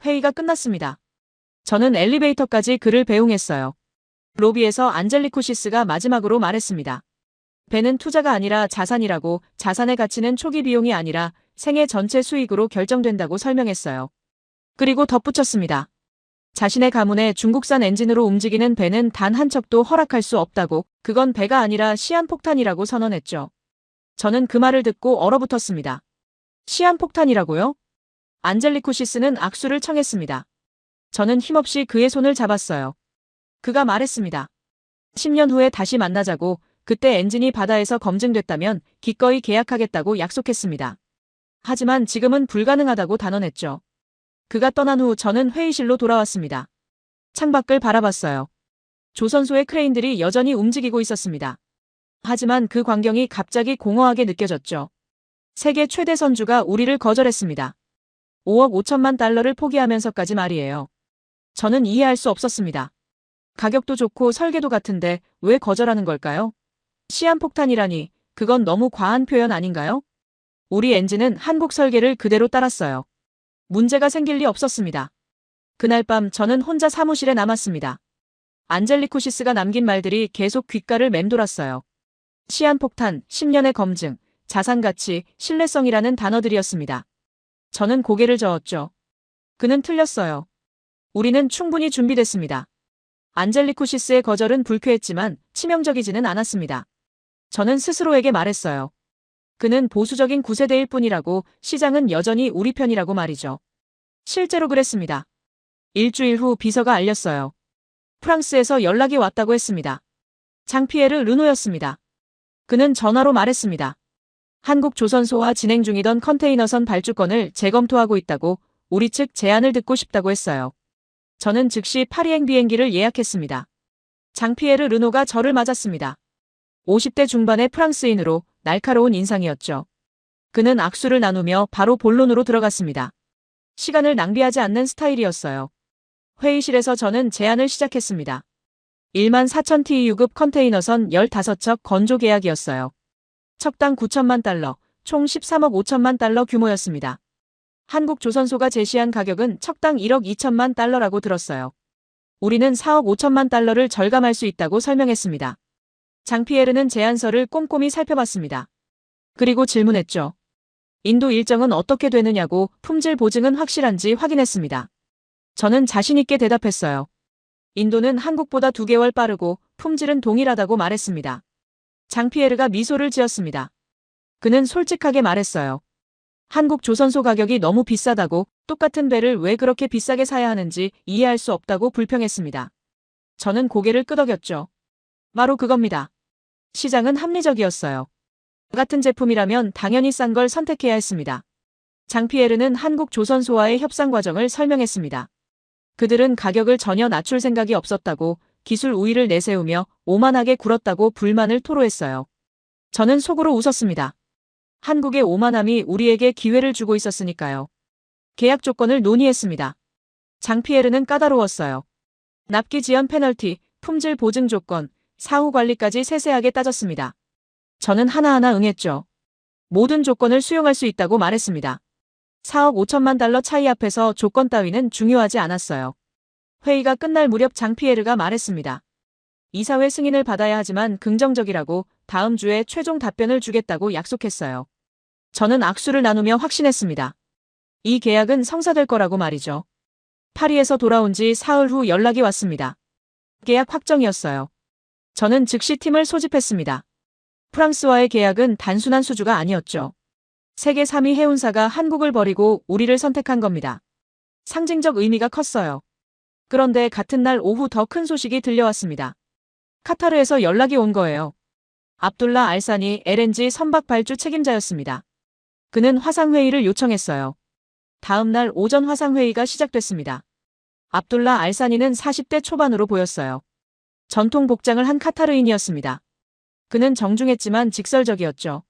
회의가 끝났습니다. 저는 엘리베이터까지 그를 배웅했어요. 로비에서 안젤리코시스가 마지막으로 말했습니다. 배는 투자가 아니라 자산이라고, 자산의 가치는 초기 비용이 아니라 생애 전체 수익으로 결정된다고 설명했어요. 그리고 덧붙였습니다. 자신의 가문에 중국산 엔진으로 움직이는 배는 단 한 척도 허락할 수 없다고, 그건 배가 아니라 시한폭탄이라고 선언했죠. 저는 그 말을 듣고 얼어붙었습니다. 시한폭탄이라고요? 안젤리코시스는 악수를 청했습니다. 저는 힘없이 그의 손을 잡았어요. 그가 말했습니다. 10년 후에 다시 만나자고, 그때 엔진이 바다에서 검증됐다면 기꺼이 계약하겠다고 약속했습니다. 하지만 지금은 불가능하다고 단언했죠. 그가 떠난 후 저는 회의실로 돌아왔습니다. 창밖을 바라봤어요. 조선소의 크레인들이 여전히 움직이고 있었습니다. 하지만 그 광경이 갑자기 공허하게 느껴졌죠. 세계 최대 선주가 우리를 거절했습니다. 5억 5천만 달러를 포기하면서까지 말이에요. 저는 이해할 수 없었습니다. 가격도 좋고 설계도 같은데 왜 거절하는 걸까요? 시한폭탄이라니, 그건 너무 과한 표현 아닌가요? 우리 엔진은 한국 설계를 그대로 따랐어요. 문제가 생길 리 없었습니다. 그날 밤 저는 혼자 사무실에 남았습니다. 안젤리쿠시스가 남긴 말들이 계속 귓가를 맴돌았어요. 시한폭탄, 10년의 검증, 자산가치, 신뢰성이라는 단어들이었습니다. 저는 고개를 저었죠. 그는 틀렸어요. 우리는 충분히 준비됐습니다. 안젤리쿠시스의 거절은 불쾌했지만 치명적이지는 않았습니다. 저는 스스로에게 말했어요. 그는 보수적인 구세대일 뿐이라고, 시장은 여전히 우리 편이라고 말이죠. 실제로 그랬습니다. 일주일 후 비서가 알렸어요. 프랑스에서 연락이 왔다고 했습니다. 장피에르 르노였습니다. 그는 전화로 말했습니다. 한국 조선소와 진행 중이던 컨테이너선 발주권을 재검토하고 있다고, 우리 측 제안을 듣고 싶다고 했어요. 저는 즉시 파리행 비행기를 예약했습니다. 장피에르 르노가 저를 맞았습니다. 50대 중반의 프랑스인으로 날카로운 인상이었죠. 그는 악수를 나누며 바로 본론으로 들어갔습니다. 시간을 낭비하지 않는 스타일이었어요. 회의실에서 저는 제안을 시작했습니다. 1만 4천 TEU급 컨테이너선 15척 건조 계약이었어요. 척당 9천만 달러, 총 13억 5천만 달러 규모였습니다. 한국 조선소가 제시한 가격은 척당 1억 2천만 달러라고 들었어요. 우리는 4억 5천만 달러를 절감할 수 있다고 설명했습니다. 장피에르는 제안서를 꼼꼼히 살펴봤습니다. 그리고 질문했죠. 인도 일정은 어떻게 되느냐고, 품질 보증은 확실한지 확인했습니다. 저는 자신있게 대답했어요. 인도는 한국보다 2개월 빠르고 품질은 동일하다고 말했습니다. 장피에르가 미소를 지었습니다. 그는 솔직하게 말했어요. 한국 조선소 가격이 너무 비싸다고, 똑같은 배를 왜 그렇게 비싸게 사야 하는지 이해할 수 없다고 불평했습니다. 저는 고개를 끄덕였죠. 바로 그겁니다. 시장은 합리적이었어요. 같은 제품이라면 당연히 싼 걸 선택해야 했습니다. 장피에르는 한국 조선소와의 협상 과정을 설명했습니다. 그들은 가격을 전혀 낮출 생각이 없었다고, 기술 우위를 내세우며 오만하게 굴었다고 불만을 토로했어요. 저는 속으로 웃었습니다. 한국의 오만함이 우리에게 기회를 주고 있었으니까요. 계약 조건을 논의했습니다. 장피에르는 까다로웠어요. 납기 지연 페널티, 품질 보증 조건, 사후 관리까지 세세하게 따졌습니다. 저는 하나하나 응했죠. 모든 조건을 수용할 수 있다고 말했습니다. 4억 5천만 달러 차이 앞에서 조건 따위는 중요하지 않았어요. 회의가 끝날 무렵 장피에르가 말했습니다. 이사회 승인을 받아야 하지만 긍정적이라고, 다음 주에 최종 답변을 주겠다고 약속했어요. 저는 악수를 나누며 확신했습니다. 이 계약은 성사될 거라고 말이죠. 파리에서 돌아온 지 사흘 후 연락이 왔습니다. 계약 확정이었어요. 저는 즉시 팀을 소집했습니다. 프랑스와의 계약은 단순한 수주가 아니었죠. 세계 3위 해운사가 한국을 버리고 우리를 선택한 겁니다. 상징적 의미가 컸어요. 그런데 같은 날 오후 더 큰 소식이 들려왔습니다. 카타르에서 연락이 온 거예요. 압둘라 알사니 LNG 선박 발주 책임자였습니다. 그는 화상회의를 요청했어요. 다음 날 오전 화상회의가 시작됐습니다. 압둘라 알사니는 40대 초반으로 보였어요. 전통 복장을 한 카타르인이었습니다. 그는 정중했지만 직설적이었죠.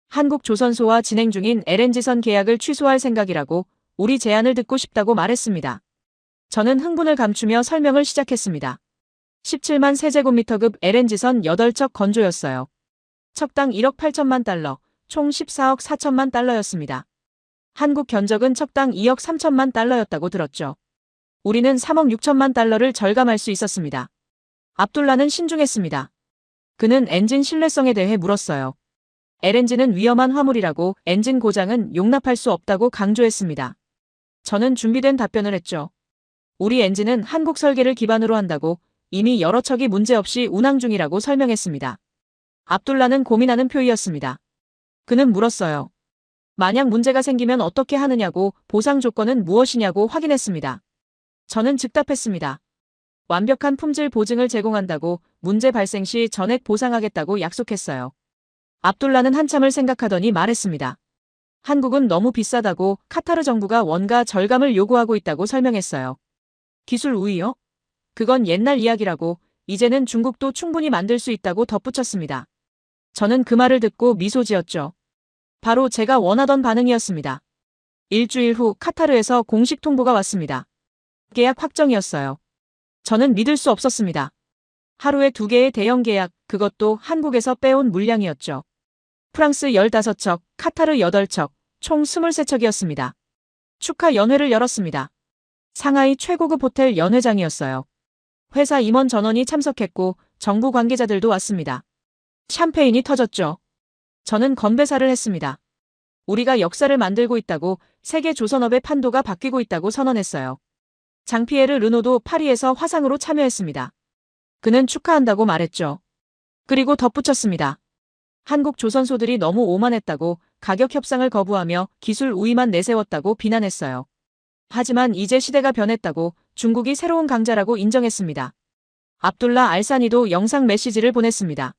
한국 조선소와 진행 중인 LNG선 계약을 취소할 생각이라고, 우리 제안을 듣고 싶다고 말했습니다. 저는 흥분을 감추며 설명을 시작했습니다. 17만 세제곱미터급 LNG선 8척 건조였어요. 척당 1억 8천만 달러, 총 14억 4천만 달러였습니다. 한국 견적은 척당 2억 3천만 달러였다고 들었죠. 우리는 3억 6천만 달러를 절감할 수 있었습니다. 압둘라는 신중했습니다. 그는 엔진 신뢰성에 대해 물었어요. LNG는 위험한 화물이라고, 엔진 고장은 용납할 수 없다고 강조했습니다. 저는 준비된 답변을 했죠. 우리 엔진은 한국 설계를 기반으로 한다고, 이미 여러 척이 문제없이 운항 중이라고 설명했습니다. 압둘라는 고민하는 표이였습니다. 그는 물었어요. 만약 문제가 생기면 어떻게 하느냐고, 보상 조건은 무엇이냐고 확인했습니다. 저는 즉답했습니다. 완벽한 품질 보증을 제공한다고 문제 발생 시 전액 보상하겠다고 약속했어요. 압둘라는 한참을 생각하더니 말했습니다. 한국은 너무 비싸다고 카타르 정부가 원가 절감을 요구하고 있다고 설명했어요. 기술 우위요? 그건 옛날 이야기라고 이제는 중국도 충분히 만들 수 있다고 덧붙였습니다. 저는 그 말을 듣고 미소 지었죠. 바로 제가 원하던 반응이었습니다. 일주일 후 카타르에서 공식 통보가 왔습니다. 계약 확정이었어요. 저는 믿을 수 없었습니다. 하루에 2개의 대형 계약, 그것도 한국에서 빼온 물량이었죠. 프랑스 15척, 카타르 8척, 총 23척이었습니다. 축하 연회를 열었습니다. 상하이 최고급 호텔 연회장이었어요. 회사 임원 전원이 참석했고 정부 관계자들도 왔습니다. 샴페인이 터졌죠. 저는 건배사를 했습니다. 우리가 역사를 만들고 있다고 세계 조선업의 판도가 바뀌고 있다고 선언했어요. 장피에르 르노도 파리에서 화상으로 참여했습니다. 그는 축하한다고 말했죠. 그리고 덧붙였습니다. 한국 조선소들이 너무 오만했다고 가격 협상을 거부하며 기술 우위만 내세웠다고 비난했어요. 하지만 이제 시대가 변했다고 중국이 새로운 강자라고 인정했습니다. 압둘라 알사니도 영상 메시지를 보냈습니다.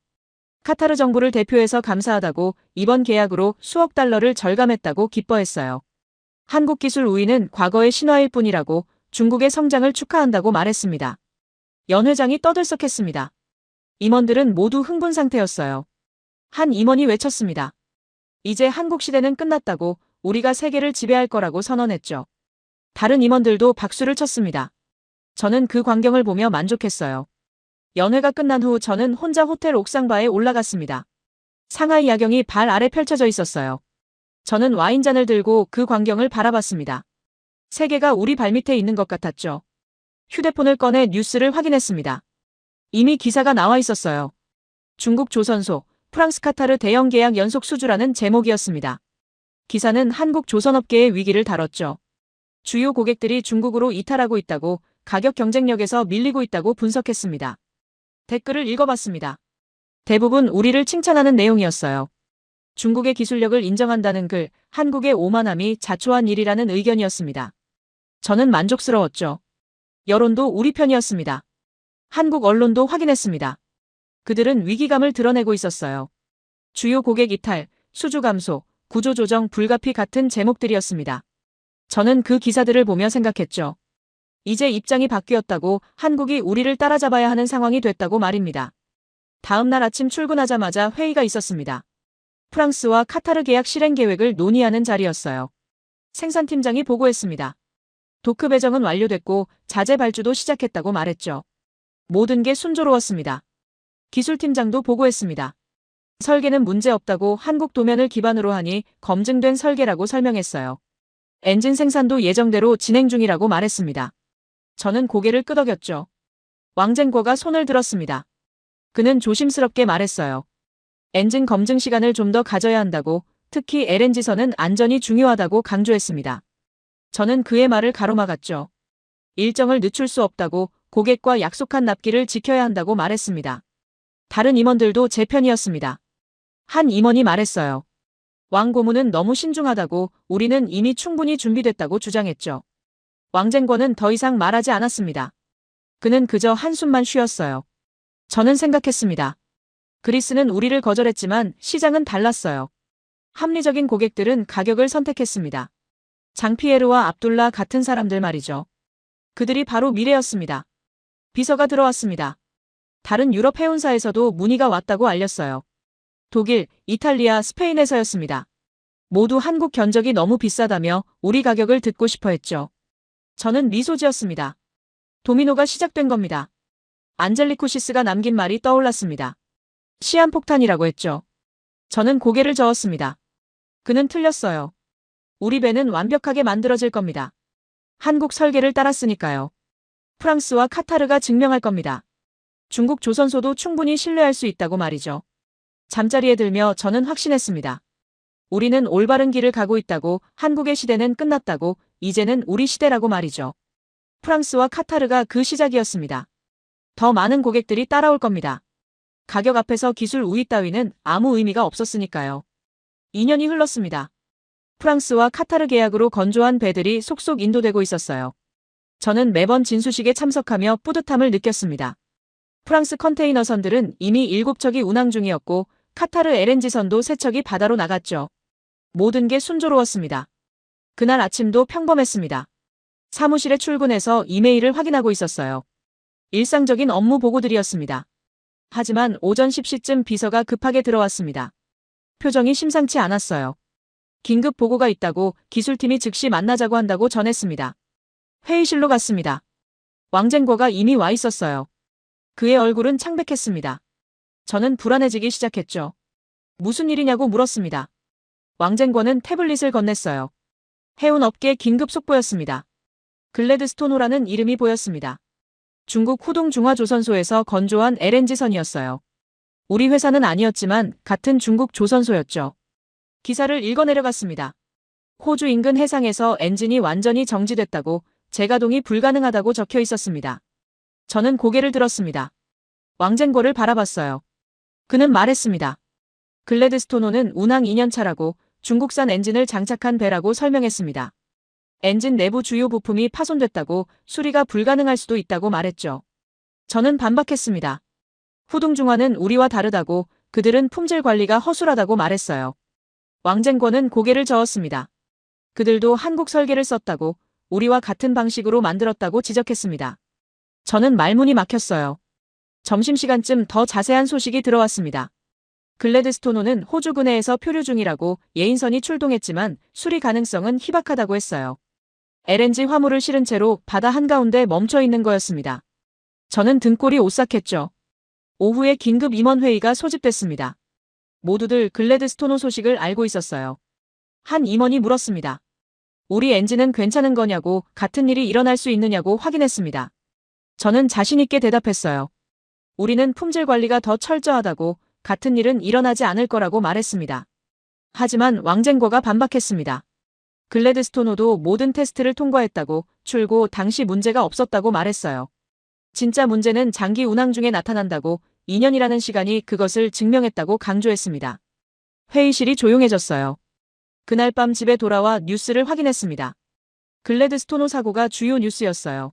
카타르 정부를 대표해서 감사하다고 이번 계약으로 수억 달러를 절감했다고 기뻐했어요. 한국 기술 우위는 과거의 신화일 뿐이라고 중국의 성장을 축하한다고 말했습니다. 연회장이 떠들썩했습니다. 임원들은 모두 흥분 상태였어요. 한 임원이 외쳤습니다. 이제 한국 시대는 끝났다고 우리가 세계를 지배할 거라고 선언했죠. 다른 임원들도 박수를 쳤습니다. 저는 그 광경을 보며 만족했어요. 연회가 끝난 후 저는 혼자 호텔 옥상바에 올라갔습니다. 상하이 야경이 발 아래 펼쳐져 있었어요. 저는 와인잔을 들고 그 광경을 바라봤습니다. 세계가 우리 발밑에 있는 것 같았죠. 휴대폰을 꺼내 뉴스를 확인했습니다. 이미 기사가 나와 있었어요. 중국 조선소, 프랑스 카타르 대형 계약 연속 수주라는 제목이었습니다. 기사는 한국 조선업계의 위기를 다뤘죠. 주요 고객들이 중국으로 이탈하고 있다고, 가격 경쟁력에서 밀리고 있다고 분석했습니다. 댓글을 읽어봤습니다. 대부분 우리를 칭찬하는 내용이었어요. 중국의 기술력을 인정한다는 글, 한국의 오만함이 자초한 일이라는 의견이었습니다. 저는 만족스러웠죠. 여론도 우리 편이었습니다. 한국 언론도 확인했습니다. 그들은 위기감을 드러내고 있었어요. 주요 고객 이탈, 수주 감소, 구조조정 불가피 같은 제목들이었습니다. 저는 그 기사들을 보며 생각했죠. 이제 입장이 바뀌었다고, 한국이 우리를 따라잡아야 하는 상황이 됐다고 말입니다. 다음 날 아침 출근하자마자 회의가 있었습니다. 프랑스와 카타르 계약 실행 계획을 논의하는 자리였어요. 생산팀장이 보고했습니다. 도크 배정은 완료됐고 자재 발주도 시작했다고 말했죠. 모든 게 순조로웠습니다. 기술팀장도 보고했습니다. 설계는 문제없다고, 한국 도면을 기반으로 하니 검증된 설계라고 설명했어요. 엔진 생산도 예정대로 진행 중이라고 말했습니다. 저는 고개를 끄덕였죠. 왕쟁궈가 손을 들었습니다. 그는 조심스럽게 말했어요. 엔진 검증 시간을 좀 더 가져야 한다고, 특히 LNG선은 안전이 중요하다고 강조했습니다. 저는 그의 말을 가로막았죠. 일정을 늦출 수 없다고, 고객과 약속한 납기를 지켜야 한다고 말했습니다. 다른 임원들도 제 편이었습니다. 한 임원이 말했어요. 왕 고문은 너무 신중하다고, 우리는 이미 충분히 준비됐다고 주장했죠. 왕쟁궈는 더 이상 말하지 않았습니다. 그는 그저 한숨만 쉬었어요. 저는 생각했습니다. 그리스는 우리를 거절했지만 시장은 달랐어요. 합리적인 고객들은 가격을 선택했습니다. 장피에르와 압둘라 같은 사람들 말이죠. 그들이 바로 미래였습니다. 비서가 들어왔습니다. 다른 유럽 해운사에서도 문의가 왔다고 알렸어요. 독일, 이탈리아, 스페인에서였습니다. 모두 한국 견적이 너무 비싸다며 우리 가격을 듣고 싶어 했죠. 저는 미소 지었습니다. 도미노가 시작된 겁니다. 안젤리코시스가 남긴 말이 떠올랐습니다. 시한폭탄이라고 했죠. 저는 고개를 저었습니다. 그는 틀렸어요. 우리 배는 완벽하게 만들어질 겁니다. 한국 설계를 따랐으니까요. 프랑스와 카타르가 증명할 겁니다. 중국 조선소도 충분히 신뢰할 수 있다고 말이죠. 잠자리에 들며 저는 확신했습니다. 우리는 올바른 길을 가고 있다고, 한국의 시대는 끝났다고, 이제는 우리 시대라고 말이죠. 프랑스와 카타르가 그 시작이었습니다. 더 많은 고객들이 따라올 겁니다. 가격 앞에서 기술 우위 따위는 아무 의미가 없었으니까요. 2년이 흘렀습니다. 프랑스와 카타르 계약으로 건조한 배들이 속속 인도되고 있었어요. 저는 매번 진수식에 참석하며 뿌듯함을 느꼈습니다. 프랑스 컨테이너선들은 이미 7척이 운항 중이었고 카타르 LNG선도 3척이 바다로 나갔죠. 모든 게 순조로웠습니다. 그날 아침도 평범했습니다. 사무실에 출근해서 이메일을 확인하고 있었어요. 일상적인 업무 보고들이었습니다. 하지만 오전 10시쯤 비서가 급하게 들어왔습니다. 표정이 심상치 않았어요. 긴급 보고가 있다고 기술팀이 즉시 만나자고 한다고 전했습니다. 회의실로 갔습니다. 왕쟁궈가 이미 와 있었어요. 그의 얼굴은 창백했습니다. 저는 불안해지기 시작했죠. 무슨 일이냐고 물었습니다. 왕쟁궈는 태블릿을 건넸어요. 해운업계 긴급 속보였습니다. 글래드스톤호라는 이름이 보였습니다. 중국 후둥중화조선소에서 건조한 LNG선이었어요. 우리 회사는 아니었지만 같은 중국 조선소였죠. 기사를 읽어 내려갔습니다. 호주 인근 해상에서 엔진이 완전히 정지됐다고 재가동이 불가능하다고 적혀 있었습니다. 저는 고개를 들었습니다. 왕쟁궈를 바라봤어요. 그는 말했습니다. 글래드스톤호는 운항 2년차라고 중국산 엔진을 장착한 배라고 설명했습니다. 엔진 내부 주요 부품이 파손됐다고 수리가 불가능할 수도 있다고 말했죠. 저는 반박했습니다. 후둥중화는 우리와 다르다고 그들은 품질 관리가 허술하다고 말했어요. 왕쟁궈는 고개를 저었습니다. 그들도 한국 설계를 썼다고 우리와 같은 방식으로 만들었다고 지적했습니다. 저는 말문이 막혔어요. 점심시간쯤 더 자세한 소식이 들어왔습니다. 글래드스톤호는 호주 근해에서 표류 중이라고 예인선이 출동했지만 수리 가능성은 희박하다고 했어요. LNG 화물을 실은 채로 바다 한가운데 멈춰 있는 거였습니다. 저는 등골이 오싹했죠. 오후에 긴급 임원회의가 소집됐습니다. 모두들 글래드스톤호 소식을 알고 있었어요. 한 임원이 물었습니다. 우리 엔진은 괜찮은 거냐고 같은 일이 일어날 수 있느냐고 확인했습니다. 저는 자신있게 대답했어요. 우리는 품질 관리가 더 철저하다고 같은 일은 일어나지 않을 거라고 말했습니다. 하지만 왕쟁궈가 반박했습니다. 글래드스톤호도 모든 테스트를 통과했다고 출고 당시 문제가 없었다고 말했어요. 진짜 문제는 장기 운항 중에 나타난다고 2년이라는 시간이 그것을 증명했다고 강조했습니다. 회의실이 조용해졌어요. 그날 밤 집에 돌아와 뉴스를 확인했습니다. 글래드스톤호 사고가 주요 뉴스였어요.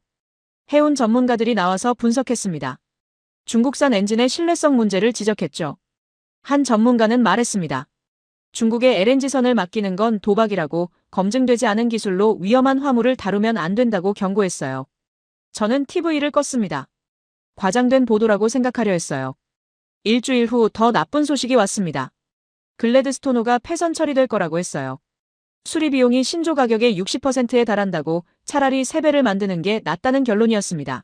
해운 전문가들이 나와서 분석했습니다. 중국산 엔진의 신뢰성 문제를 지적했죠. 한 전문가는 말했습니다. 중국의 LNG선을 맡기는 건 도박이라고 검증되지 않은 기술로 위험한 화물을 다루면 안 된다고 경고했어요. 저는 TV를 껐습니다. 과장된 보도라고 생각하려 했어요. 일주일 후 더 나쁜 소식이 왔습니다. 글래드스톤호가 폐선 처리될 거라고 했어요. 수리 비용이 신조 가격의 60%에 달한다고 차라리 3배를 만드는 게 낫다는 결론이었습니다.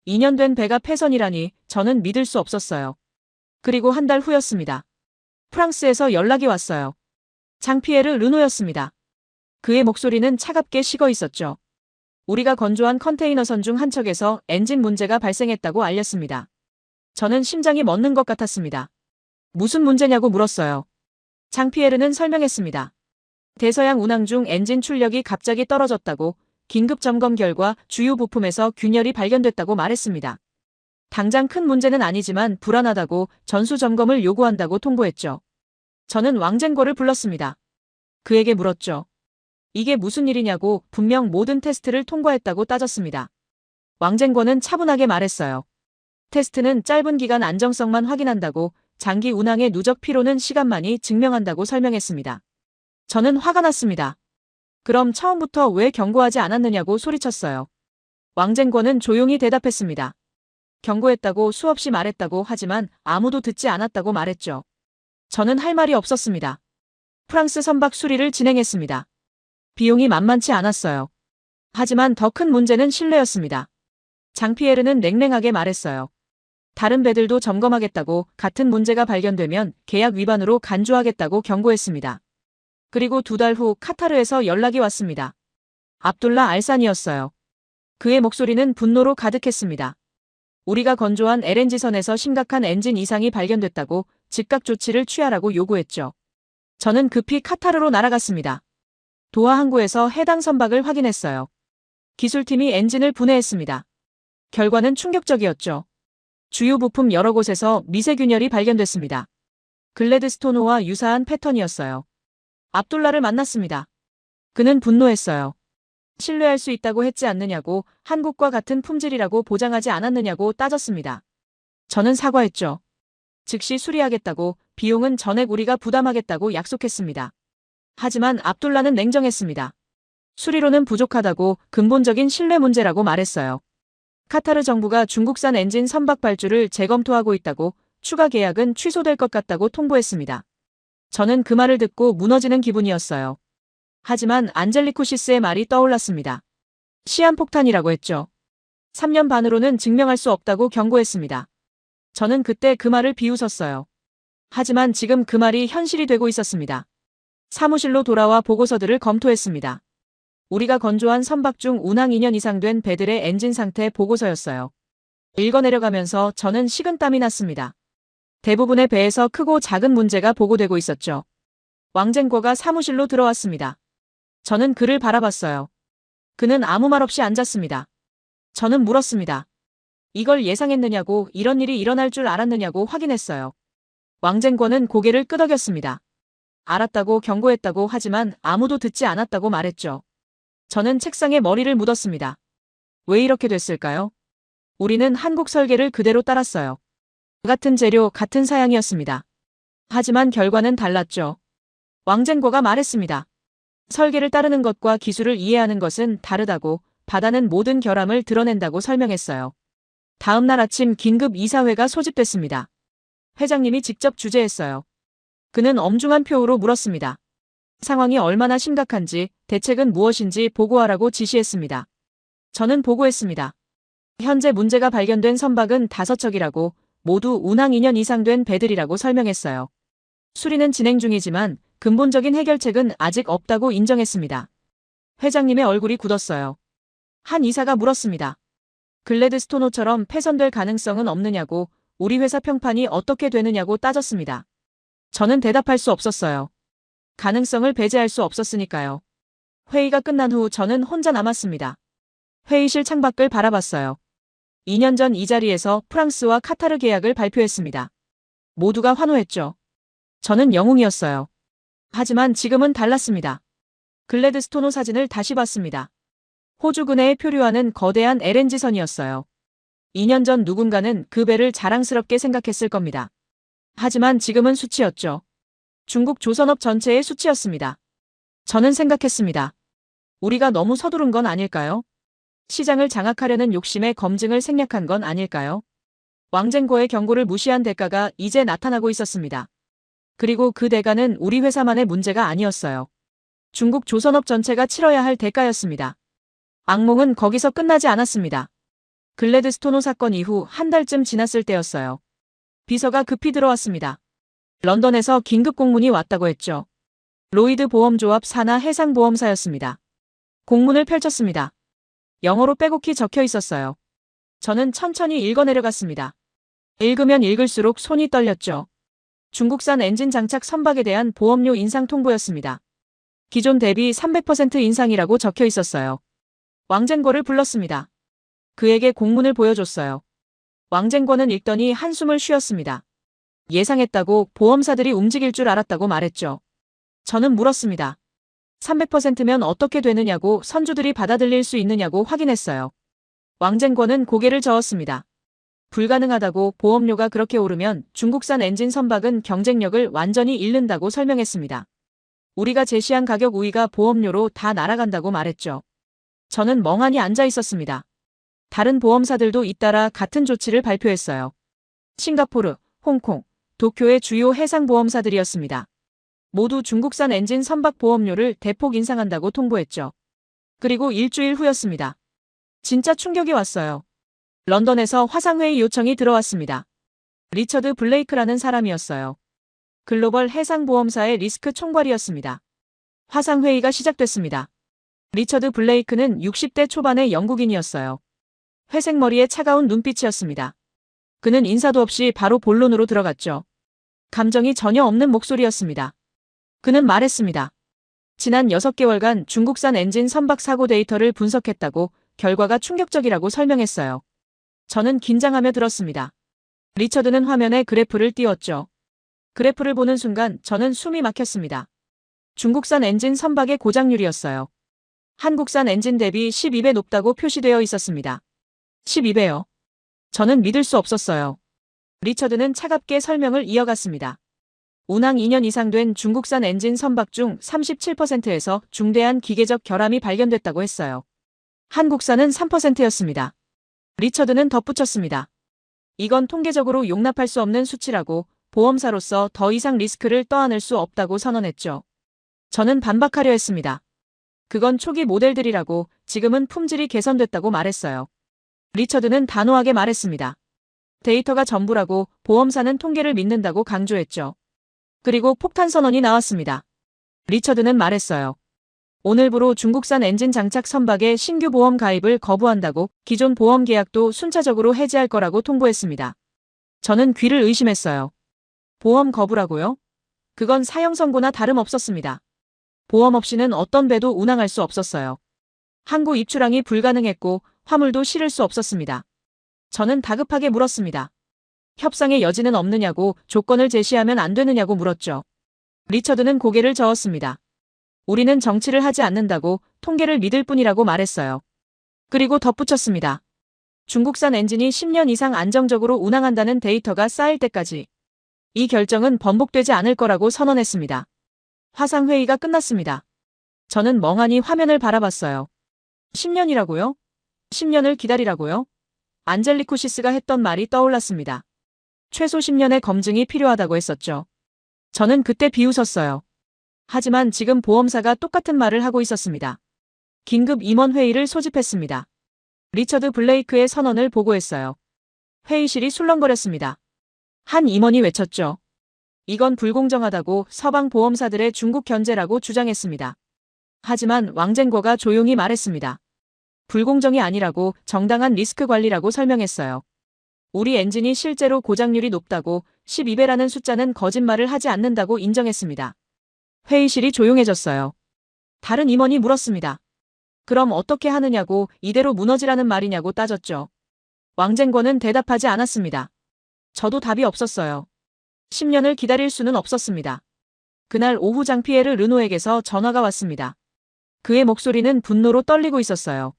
2년 된 배가 폐선이라니 저는 믿을 수 없었어요. 그리고 한 달 후였습니다. 프랑스에서 연락이 왔어요. 장피에르 르노였습니다. 그의 목소리는 차갑게 식어 있었죠. 우리가 건조한 컨테이너선 중 한 척에서 엔진 문제가 발생했다고 알렸습니다. 저는 심장이 멎는 것 같았습니다. 무슨 문제냐고 물었어요. 장피에르는 설명했습니다. 대서양 운항 중 엔진 출력이 갑자기 떨어졌다고 긴급 점검 결과 주요 부품에서 균열이 발견됐다고 말했습니다. 당장 큰 문제는 아니지만 불안하다고 전수 점검을 요구한다고 통보했죠. 저는 왕쟁궈를 불렀습니다. 그에게 물었죠. 이게 무슨 일이냐고 분명 모든 테스트를 통과했다고 따졌습니다. 왕쟁궈는 차분하게 말했어요. 테스트는 짧은 기간 안정성만 확인한다고 장기 운항의 누적 피로는 시간만이 증명한다고 설명했습니다. 저는 화가 났습니다. 그럼 처음부터 왜 경고하지 않았느냐고 소리쳤어요. 왕쟁궈는 조용히 대답했습니다. 경고했다고 수없이 말했다고 하지만 아무도 듣지 않았다고 말했죠. 저는 할 말이 없었습니다. 프랑스 선박 수리를 진행했습니다. 비용이 만만치 않았어요. 하지만 더 큰 문제는 신뢰였습니다. 장피에르는 냉랭하게 말했어요. 다른 배들도 점검하겠다고 같은 문제가 발견되면 계약 위반으로 간주하겠다고 경고했습니다. 그리고 2달 후 카타르에서 연락이 왔습니다. 압둘라 알산이었어요. 그의 목소리는 분노로 가득했습니다. 우리가 건조한 LNG선에서 심각한 엔진 이상이 발견됐다고 즉각 조치를 취하라고 요구했죠. 저는 급히 카타르로 날아갔습니다. 도하 항구에서 해당 선박을 확인했어요. 기술팀이 엔진을 분해했습니다. 결과는 충격적이었죠. 주요 부품 여러 곳에서 미세균열이 발견됐습니다. 글래드스톤호와 유사한 패턴이었어요. 압둘라를 만났습니다. 그는 분노했어요. 신뢰할 수 있다고 했지 않느냐고, 한국과 같은 품질이라고 보장하지 않았느냐고 따졌습니다. 저는 사과했죠. 즉시 수리하겠다고, 비용은 전액 우리가 부담하겠다고 약속했습니다. 하지만 압둘라는 냉정했습니다. 수리로는 부족하다고, 근본적인 신뢰 문제라고 말했어요. 카타르 정부가 중국산 엔진 선박 발주를 재검토하고 있다고, 추가 계약은 취소될 것 같다고 통보했습니다. 저는 그 말을 듣고 무너지는 기분이었어요. 하지만 안젤리쿠시스의 말이 떠올랐습니다. 시한폭탄이라고 했죠. 3년 반으로는 증명할 수 없다고 경고했습니다. 저는 그때 그 말을 비웃었어요. 하지만 지금 그 말이 현실이 되고 있었습니다. 사무실로 돌아와 보고서들을 검토했습니다. 우리가 건조한 선박 중 운항 2년 이상 된 배들의 엔진 상태 보고서였어요. 읽어내려가면서 저는 식은땀이 났습니다. 대부분의 배에서 크고 작은 문제가 보고되고 있었죠. 왕쟁궈가 사무실로 들어왔습니다. 저는 그를 바라봤어요. 그는 아무 말 없이 앉았습니다. 저는 물었습니다. 이걸 예상했느냐고, 이런 일이 일어날 줄 알았느냐고 확인했어요. 왕쟁궈는 고개를 끄덕였습니다. 알았다고 경고했다고 하지만 아무도 듣지 않았다고 말했죠. 저는 책상에 머리를 묻었습니다. 왜 이렇게 됐을까요? 우리는 한국 설계를 그대로 따랐어요. 같은 재료, 같은 사양이었습니다. 하지만 결과는 달랐죠. 왕쟁궈가 말했습니다. 설계를 따르는 것과 기술을 이해하는 것은 다르다고, 바다는 모든 결함을 드러낸다고 설명했어요. 다음 날 아침 긴급 이사회가 소집됐습니다. 회장님이 직접 주재했어요. 그는 엄중한 표우로 물었습니다. 상황이 얼마나 심각한지, 대책은 무엇인지 보고하라고 지시했습니다. 저는 보고했습니다. 현재 문제가 발견된 선박은 5척이라고, 모두 운항 2년 이상 된 배들이라고 설명했어요. 수리는 진행 중이지만 근본적인 해결책은 아직 없다고 인정했습니다. 회장님의 얼굴이 굳었어요. 한 이사가 물었습니다. 글래드스토노처럼 폐선될 가능성은 없느냐고, 우리 회사 평판이 어떻게 되느냐고 따졌습니다. 저는 대답할 수 없었어요. 가능성을 배제할 수 없었으니까요. 회의가 끝난 후 저는 혼자 남았습니다. 회의실 창밖을 바라봤어요. 2년 전 이 자리에서 프랑스와 카타르 계약을 발표했습니다. 모두가 환호했죠. 저는 영웅이었어요. 하지만 지금은 달랐습니다. 글래드스토노 사진을 다시 봤습니다. 호주 근해에 표류하는 거대한 LNG선이었어요. 2년 전 누군가는 그 배를 자랑스럽게 생각했을 겁니다. 하지만 지금은 수치였죠. 중국 조선업 전체의 수치였습니다. 저는 생각했습니다. 우리가 너무 서두른 건 아닐까요? 시장을 장악하려는 욕심에 검증을 생략한 건 아닐까요? 왕쟁궈의 경고를 무시한 대가가 이제 나타나고 있었습니다. 그리고 그 대가는 우리 회사만의 문제가 아니었어요. 중국 조선업 전체가 치러야 할 대가였습니다. 악몽은 거기서 끝나지 않았습니다. 글래드스토노 사건 이후 한 달쯤 지났을 때였어요. 비서가 급히 들어왔습니다. 런던에서 긴급 공문이 왔다고 했죠. 로이드 보험조합 산하 해상보험사였습니다. 공문을 펼쳤습니다. 영어로 빼곡히 적혀 있었어요. 저는 천천히 읽어내려갔습니다. 읽으면 읽을수록 손이 떨렸죠. 중국산 엔진 장착 선박에 대한 보험료 인상 통보였습니다. 기존 대비 300% 인상이라고 적혀 있었어요. 왕쟁궈를 불렀습니다. 그에게 공문을 보여줬어요. 왕쟁궈는 읽더니 한숨을 쉬었습니다. 예상했다고, 보험사들이 움직일 줄 알았다고 말했죠. 저는 물었습니다. 300%면 어떻게 되느냐고, 선주들이 받아들일 수 있느냐고 확인했어요. 왕쟁궈는 고개를 저었습니다. 불가능하다고, 보험료가 그렇게 오르면 중국산 엔진 선박은 경쟁력을 완전히 잃는다고 설명했습니다. 우리가 제시한 가격 우위가 보험료로 다 날아간다고 말했죠. 저는 멍하니 앉아 있었습니다. 다른 보험사들도 잇따라 같은 조치를 발표했어요. 싱가포르, 홍콩, 도쿄의 주요 해상보험사들이었습니다. 모두 중국산 엔진 선박 보험료를 대폭 인상한다고 통보했죠. 그리고 일주일 후였습니다. 진짜 충격이 왔어요. 런던에서 화상회의 요청이 들어왔습니다. 리처드 블레이크라는 사람이었어요. 글로벌 해상보험사의 리스크 총괄이었습니다. 화상회의가 시작됐습니다. 리처드 블레이크는 60대 초반의 영국인이었어요. 회색 머리에 차가운 눈빛이었습니다. 그는 인사도 없이 바로 본론으로 들어갔죠. 감정이 전혀 없는 목소리였습니다. 그는 말했습니다. 지난 6개월간 중국산 엔진 선박 사고 데이터를 분석했다고, 결과가 충격적이라고 설명했어요. 저는 긴장하며 들었습니다. 리처드는 화면에 그래프를 띄웠죠. 그래프를 보는 순간 저는 숨이 막혔습니다. 중국산 엔진 선박의 고장률이었어요. 한국산 엔진 대비 12배 높다고 표시되어 있었습니다. 12배요. 저는 믿을 수 없었어요. 리처드는 차갑게 설명을 이어갔습니다. 운항 2년 이상 된 중국산 엔진 선박 중 37%에서 중대한 기계적 결함이 발견됐다고 했어요. 한국산은 3%였습니다. 리처드는 덧붙였습니다. 이건 통계적으로 용납할 수 없는 수치라고 보험사로서 더 이상 리스크를 떠안을 수 없다고 선언했죠. 저는 반박하려 했습니다. 그건 초기 모델들이라고 지금은 품질이 개선됐다고 말했어요. 리처드는 단호하게 말했습니다. 데이터가 전부라고 보험사는 통계를 믿는다고 강조했죠. 그리고 폭탄 선언이 나왔습니다. 리처드는 말했어요. 오늘부로 중국산 엔진 장착 선박의 신규 보험 가입을 거부한다고 기존 보험 계약도 순차적으로 해지할 거라고 통보했습니다. 저는 귀를 의심했어요. 보험 거부라고요? 그건 사형 선고나 다름없었습니다. 보험 없이는 어떤 배도 운항할 수 없었어요. 항구 입출항이 불가능했고 화물도 실을 수 없었습니다. 저는 다급하게 물었습니다. 협상의 여지는 없느냐고 조건을 제시하면 안 되느냐고 물었죠. 리처드는 고개를 저었습니다. 우리는 정치를 하지 않는다고 통계를 믿을 뿐이라고 말했어요. 그리고 덧붙였습니다. 중국산 엔진이 10년 이상 안정적으로 운항한다는 데이터가 쌓일 때까지 이 결정은 번복되지 않을 거라고 선언했습니다. 화상회의가 끝났습니다. 저는 멍하니 화면을 바라봤어요. 10년이라고요? 10년을 기다리라고요? 안젤리쿠시스가 했던 말이 떠올랐습니다. 최소 10년의 검증이 필요하다고 했었죠. 저는 그때 비웃었어요. 하지만 지금 보험사가 똑같은 말을 하고 있었습니다. 긴급 임원회의를 소집했습니다. 리처드 블레이크의 선언을 보고했어요. 회의실이 술렁거렸습니다. 한 임원이 외쳤죠. 이건 불공정하다고 서방 보험사들의 중국 견제라고 주장했습니다. 하지만 왕젠거가 조용히 말했습니다. 불공정이 아니라고 정당한 리스크 관리라고 설명했어요. 우리 엔진이 실제로 고장률이 높다고 12배라는 숫자는 거짓말을 하지 않는다고 인정했습니다. 회의실이 조용해졌어요. 다른 임원이 물었습니다. 그럼 어떻게 하느냐고 이대로 무너지라는 말이냐고 따졌죠. 왕젠거는 대답하지 않았습니다. 저도 답이 없었어요. 10년을 기다릴 수는 없었습니다. 그날 오후 장피에르 르노에게서 전화가 왔습니다. 그의 목소리는 분노로 떨리고 있었어요.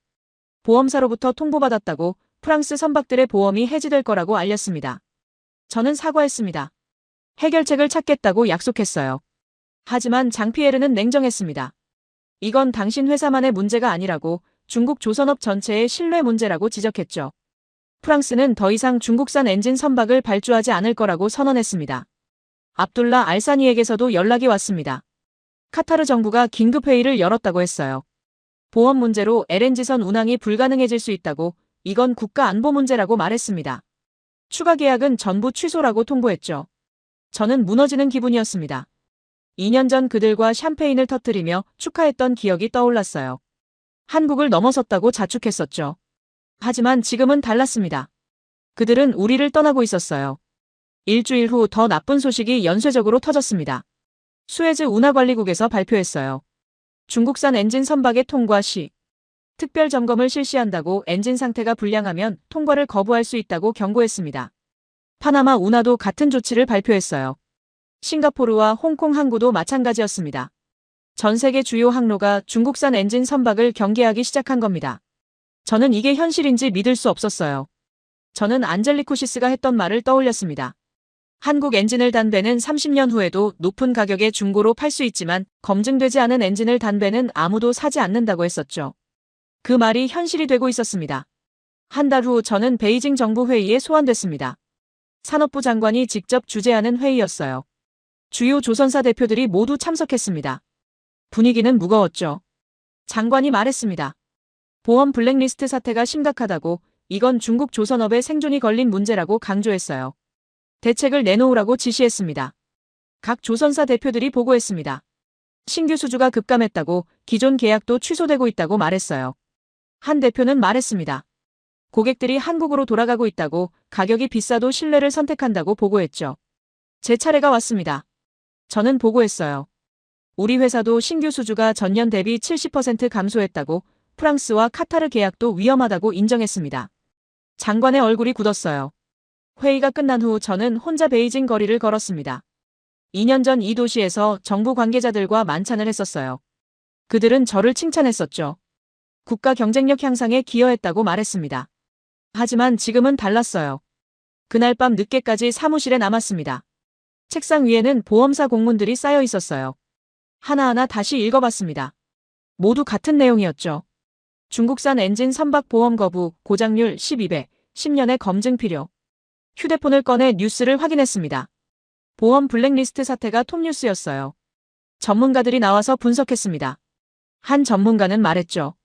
보험사로부터 통보받았다고 프랑스 선박들의 보험이 해지될 거라고 알렸습니다. 저는 사과했습니다. 해결책을 찾겠다고 약속했어요. 하지만 장피에르는 냉정했습니다. 이건 당신 회사만의 문제가 아니라고 중국 조선업 전체의 신뢰 문제라고 지적했죠. 프랑스는 더 이상 중국산 엔진 선박을 발주하지 않을 거라고 선언했습니다. 압둘라 알사니에게서도 연락이 왔습니다. 카타르 정부가 긴급회의를 열었다고 했어요. 보험 문제로 LNG선 운항이 불가능해질 수 있다고 이건 국가 안보 문제라고 말했습니다. 추가 계약은 전부 취소라고 통보했죠. 저는 무너지는 기분이었습니다. 2년 전 그들과 샴페인을 터뜨리며 축하했던 기억이 떠올랐어요. 한국을 넘어섰다고 자축했었죠. 하지만 지금은 달랐습니다. 그들은 우리를 떠나고 있었어요. 일주일 후 더 나쁜 소식이 연쇄적으로 터졌습니다. 수에즈 운하관리국에서 발표했어요. 중국산 엔진 선박의 통과 시 특별 점검을 실시한다고 엔진 상태가 불량하면 통과를 거부할 수 있다고 경고했습니다. 파나마 운하도 같은 조치를 발표했어요. 싱가포르와 홍콩 항구도 마찬가지였습니다. 전 세계 주요 항로가 중국산 엔진 선박을 경계하기 시작한 겁니다. 저는 이게 현실인지 믿을 수 없었어요. 저는 안젤리쿠시스가 했던 말을 떠올렸습니다. 한국 엔진을 단 배는 30년 후에도 높은 가격에 중고로 팔 수 있지만 검증되지 않은 엔진을 단 배는 아무도 사지 않는다고 했었죠. 그 말이 현실이 되고 있었습니다. 한 달 후 저는 베이징 정부 회의에 소환됐습니다. 산업부 장관이 직접 주재하는 회의였어요. 주요 조선사 대표들이 모두 참석했습니다. 분위기는 무거웠죠. 장관이 말했습니다. 보험 블랙리스트 사태가 심각하다고 이건 중국 조선업의 생존이 걸린 문제라고 강조했어요. 대책을 내놓으라고 지시했습니다. 각 조선사 대표들이 보고했습니다. 신규 수주가 급감했다고 기존 계약도 취소되고 있다고 말했어요. 한 대표는 말했습니다. 고객들이 한국으로 돌아가고 있다고 가격이 비싸도 신뢰를 선택한다고 보고했죠. 제 차례가 왔습니다. 저는 보고했어요. 우리 회사도 신규 수주가 전년 대비 70% 감소했다고 프랑스와 카타르 계약도 위험하다고 인정했습니다. 장관의 얼굴이 굳었어요. 회의가 끝난 후 저는 혼자 베이징 거리를 걸었습니다. 2년 전 이 도시에서 정부 관계자들과 만찬을 했었어요. 그들은 저를 칭찬했었죠. 국가 경쟁력 향상에 기여했다고 말했습니다. 하지만 지금은 달랐어요. 그날 밤 늦게까지 사무실에 남았습니다. 책상 위에는 보험사 공문들이 쌓여 있었어요. 하나하나 다시 읽어봤습니다. 모두 같은 내용이었죠. 중국산 엔진 선박 보험 거부, 고장률 12배, 10년의 검증 필요. 휴대폰을 꺼내 뉴스를 확인했습니다. 보험 블랙리스트 사태가 톱뉴스였어요. 전문가들이 나와서 분석했습니다. 한 전문가는 말했죠.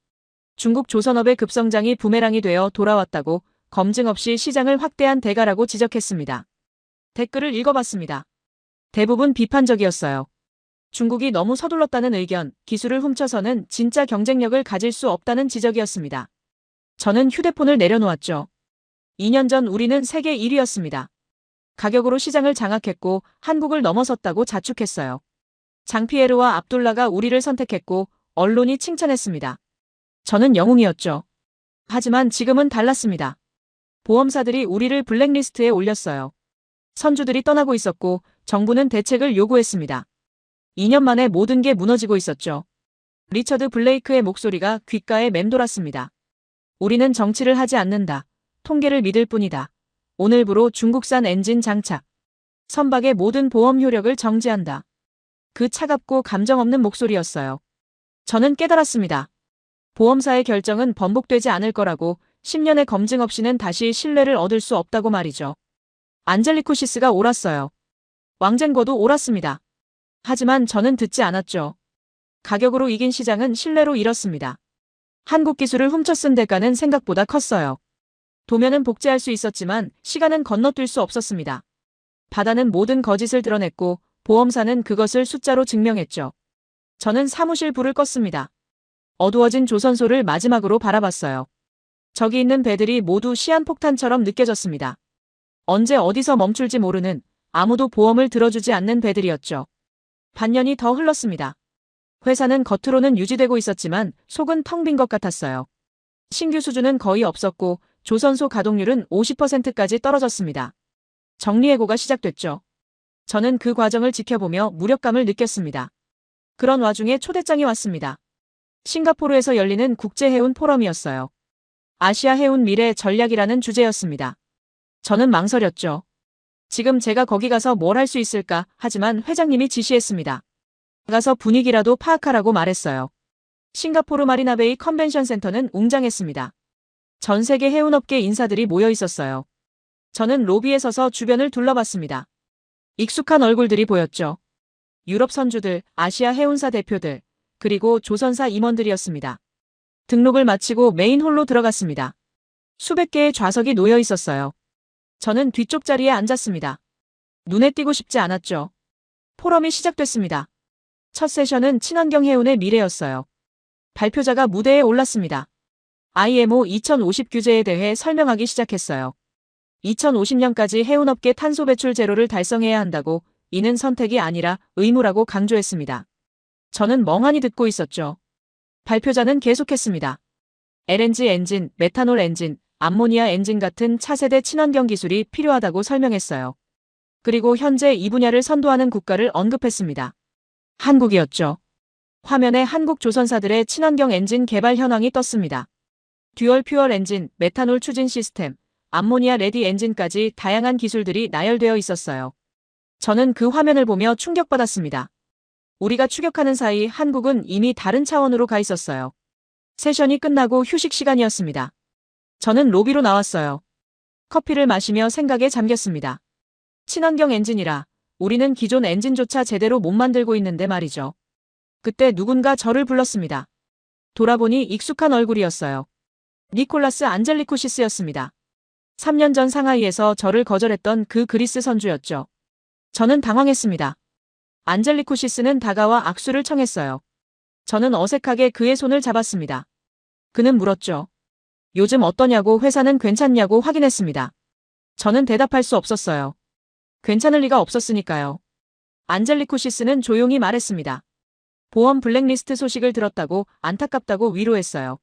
중국 조선업의 급성장이 부메랑이 되어 돌아왔다고, 검증 없이 시장을 확대한 대가라고 지적했습니다. 댓글을 읽어봤습니다. 대부분 비판적이었어요. 중국이 너무 서둘렀다는 의견, 기술을 훔쳐서는 진짜 경쟁력을 가질 수 없다는 지적이었습니다. 저는 휴대폰을 내려놓았죠. 2년 전 우리는 세계 1위였습니다. 가격으로 시장을 장악했고 한국을 넘어섰다고 자축했어요. 장피에르와 압둘라가 우리를 선택했고 언론이 칭찬했습니다. 저는 영웅이었죠. 하지만 지금은 달랐습니다. 보험사들이 우리를 블랙리스트에 올렸어요. 선주들이 떠나고 있었고 정부는 대책을 요구했습니다. 2년 만에 모든 게 무너지고 있었죠. 리처드 블레이크의 목소리가 귓가에 맴돌았습니다. 우리는 정치를 하지 않는다. 통계를 믿을 뿐이다. 오늘부로 중국산 엔진 장착. 선박의 모든 보험 효력을 정지한다. 그 차갑고 감정 없는 목소리였어요. 저는 깨달았습니다. 보험사의 결정은 번복되지 않을 거라고, 10년의 검증 없이는 다시 신뢰를 얻을 수 없다고 말이죠. 안젤리쿠시스가 옳았어요. 왕젠거도 옳았습니다. 하지만 저는 듣지 않았죠. 가격으로 이긴 시장은 신뢰로 잃었습니다. 한국 기술을 훔쳐 쓴 대가는 생각보다 컸어요. 도면은 복제할 수 있었지만 시간은 건너뛸 수 없었습니다. 바다는 모든 거짓을 드러냈고 보험사는 그것을 숫자로 증명했죠. 저는 사무실 불을 껐습니다. 어두워진 조선소를 마지막으로 바라봤어요. 저기 있는 배들이 모두 시한폭탄처럼 느껴졌습니다. 언제 어디서 멈출지 모르는, 아무도 보험을 들어주지 않는 배들이었죠. 반년이 더 흘렀습니다. 회사는 겉으로는 유지되고 있었지만 속은 텅 빈 것 같았어요. 신규 수주는 거의 없었고 조선소 가동률은 50%까지 떨어졌습니다. 정리해고가 시작됐죠. 저는 그 과정을 지켜보며 무력감을 느꼈습니다. 그런 와중에 초대장이 왔습니다. 싱가포르에서 열리는 국제해운 포럼이었어요. 아시아 해운 미래 전략이라는 주제였습니다. 저는 망설였죠. 지금 제가 거기 가서 뭘 할 수 있을까? 하지만 회장님이 지시했습니다. 가서 분위기라도 파악하라고 말했어요. 싱가포르 마리나베이 컨벤션 센터는 웅장했습니다. 전 세계 해운업계 인사들이 모여 있었어요. 저는 로비에 서서 주변을 둘러봤습니다. 익숙한 얼굴들이 보였죠. 유럽 선주들, 아시아 해운사 대표들, 그리고 조선사 임원들이었습니다. 등록을 마치고 메인 홀로 들어갔습니다. 수백 개의 좌석이 놓여 있었어요. 저는 뒤쪽 자리에 앉았습니다. 눈에 띄고 싶지 않았죠. 포럼이 시작됐습니다. 첫 세션은 친환경 해운의 미래였어요. 발표자가 무대에 올랐습니다. IMO 2050 규제에 대해 설명하기 시작했어요. 2050년까지 해운업계 탄소 배출 제로를 달성해야 한다고, 이는 선택이 아니라 의무라고 강조했습니다. 저는 멍하니 듣고 있었죠. 발표자는 계속했습니다. LNG 엔진, 메탄올 엔진, 암모니아 엔진 같은 차세대 친환경 기술이 필요하다고 설명했어요. 그리고 현재 이 분야를 선도하는 국가를 언급했습니다. 한국이었죠. 화면에 한국 조선사들의 친환경 엔진 개발 현황이 떴습니다. 듀얼 퓨얼 엔진, 메탄올 추진 시스템, 암모니아 레디 엔진까지 다양한 기술들이 나열되어 있었어요. 저는 그 화면을 보며 충격받았습니다. 우리가 추격하는 사이 한국은 이미 다른 차원으로 가 있었어요. 세션이 끝나고 휴식 시간이었습니다. 저는 로비로 나왔어요. 커피를 마시며 생각에 잠겼습니다. 친환경 엔진이라, 우리는 기존 엔진조차 제대로 못 만들고 있는데 말이죠. 그때 누군가 저를 불렀습니다. 돌아보니 익숙한 얼굴이었어요. 니콜라스 안젤리쿠시스였습니다. 3년 전 상하이에서 저를 거절했던 그 그리스 선주였죠. 저는 당황했습니다. 안젤리쿠시스는 다가와 악수를 청했어요. 저는 어색하게 그의 손을 잡았습니다. 그는 물었죠. 요즘 어떠냐고, 회사는 괜찮냐고 확인했습니다. 저는 대답할 수 없었어요. 괜찮을 리가 없었으니까요. 안젤리쿠시스는 조용히 말했습니다. 보험 블랙리스트 소식을 들었다고, 안타깝다고 위로했어요.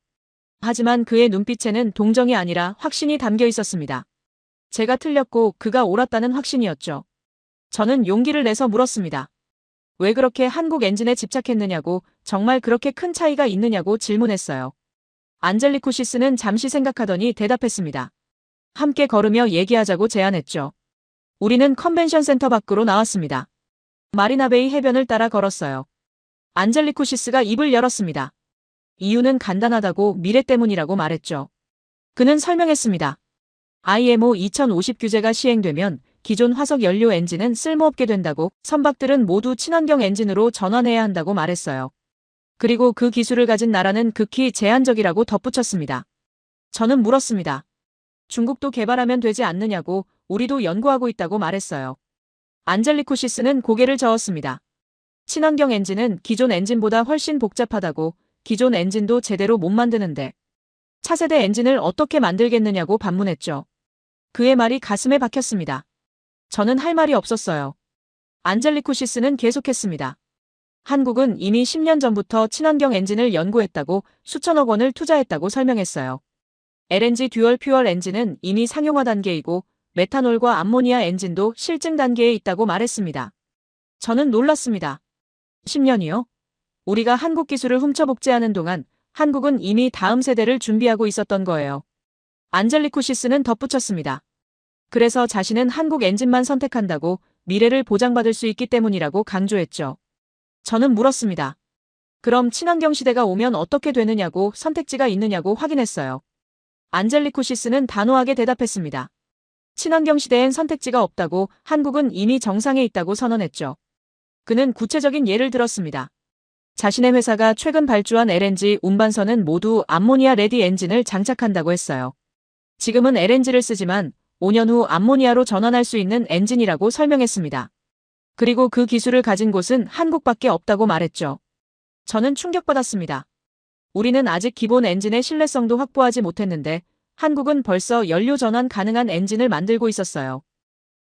하지만 그의 눈빛에는 동정이 아니라 확신이 담겨 있었습니다. 제가 틀렸고 그가 옳았다는 확신이었죠. 저는 용기를 내서 물었습니다. 왜 그렇게 한국 엔진에 집착했느냐고, 정말 그렇게 큰 차이가 있느냐고 질문했어요. 안젤리코시스는 잠시 생각하더니 대답했습니다. 함께 걸으며 얘기하자고 제안했죠. 우리는 컨벤션 센터 밖으로 나왔습니다. 마리나베이 해변을 따라 걸었어요. 안젤리코시스가 입을 열었습니다. 이유는 간단하다고 미래 때문이라고 말했죠. 그는 설명했습니다. IMO 2050 규제가 시행되면 기존 화석 연료 엔진은 쓸모없게 된다고, 선박들은 모두 친환경 엔진으로 전환해야 한다고 말했어요. 그리고 그 기술을 가진 나라는 극히 제한적이라고 덧붙였습니다. 저는 물었습니다. 중국도 개발하면 되지 않느냐고. 우리도 연구하고 있다고 말했어요. 안젤리코시스는 고개를 저었습니다. 친환경 엔진은 기존 엔진보다 훨씬 복잡하다고, 기존 엔진도 제대로 못 만드는데 차세대 엔진을 어떻게 만들겠느냐고 반문했죠. 그의 말이 가슴에 박혔습니다. 저는 할 말이 없었어요. 안젤리코시스는 계속했습니다. 한국은 이미 10년 전부터 친환경 엔진을 연구했다고, 수천억 원을 투자했다고 설명했어요. LNG 듀얼 퓨얼 엔진은 이미 상용화 단계이고 메탄올과 암모니아 엔진도 실증 단계에 있다고 말했습니다. 저는 놀랐습니다. 10년이요? 우리가 한국 기술을 훔쳐 복제하는 동안 한국은 이미 다음 세대를 준비하고 있었던 거예요. 안젤리코시스는 덧붙였습니다. 그래서 자신은 한국 엔진만 선택한다고, 미래를 보장받을 수 있기 때문이라고 강조했죠. 저는 물었습니다. 그럼 친환경 시대가 오면 어떻게 되느냐고, 선택지가 있느냐고 확인했어요. 안젤리코시스는 단호하게 대답했습니다. 친환경 시대엔 선택지가 없다고, 한국은 이미 정상에 있다고 선언했죠. 그는 구체적인 예를 들었습니다. 자신의 회사가 최근 발주한 LNG 운반선은 모두 암모니아 레디 엔진을 장착한다고 했어요. 지금은 LNG를 쓰지만 5년 후 암모니아로 전환할 수 있는 엔진이라고 설명했습니다. 그리고 그 기술을 가진 곳은 한국밖에 없다고 말했죠. 저는 충격받았습니다. 우리는 아직 기본 엔진의 신뢰성도 확보하지 못했는데 한국은 벌써 연료 전환 가능한 엔진을 만들고 있었어요.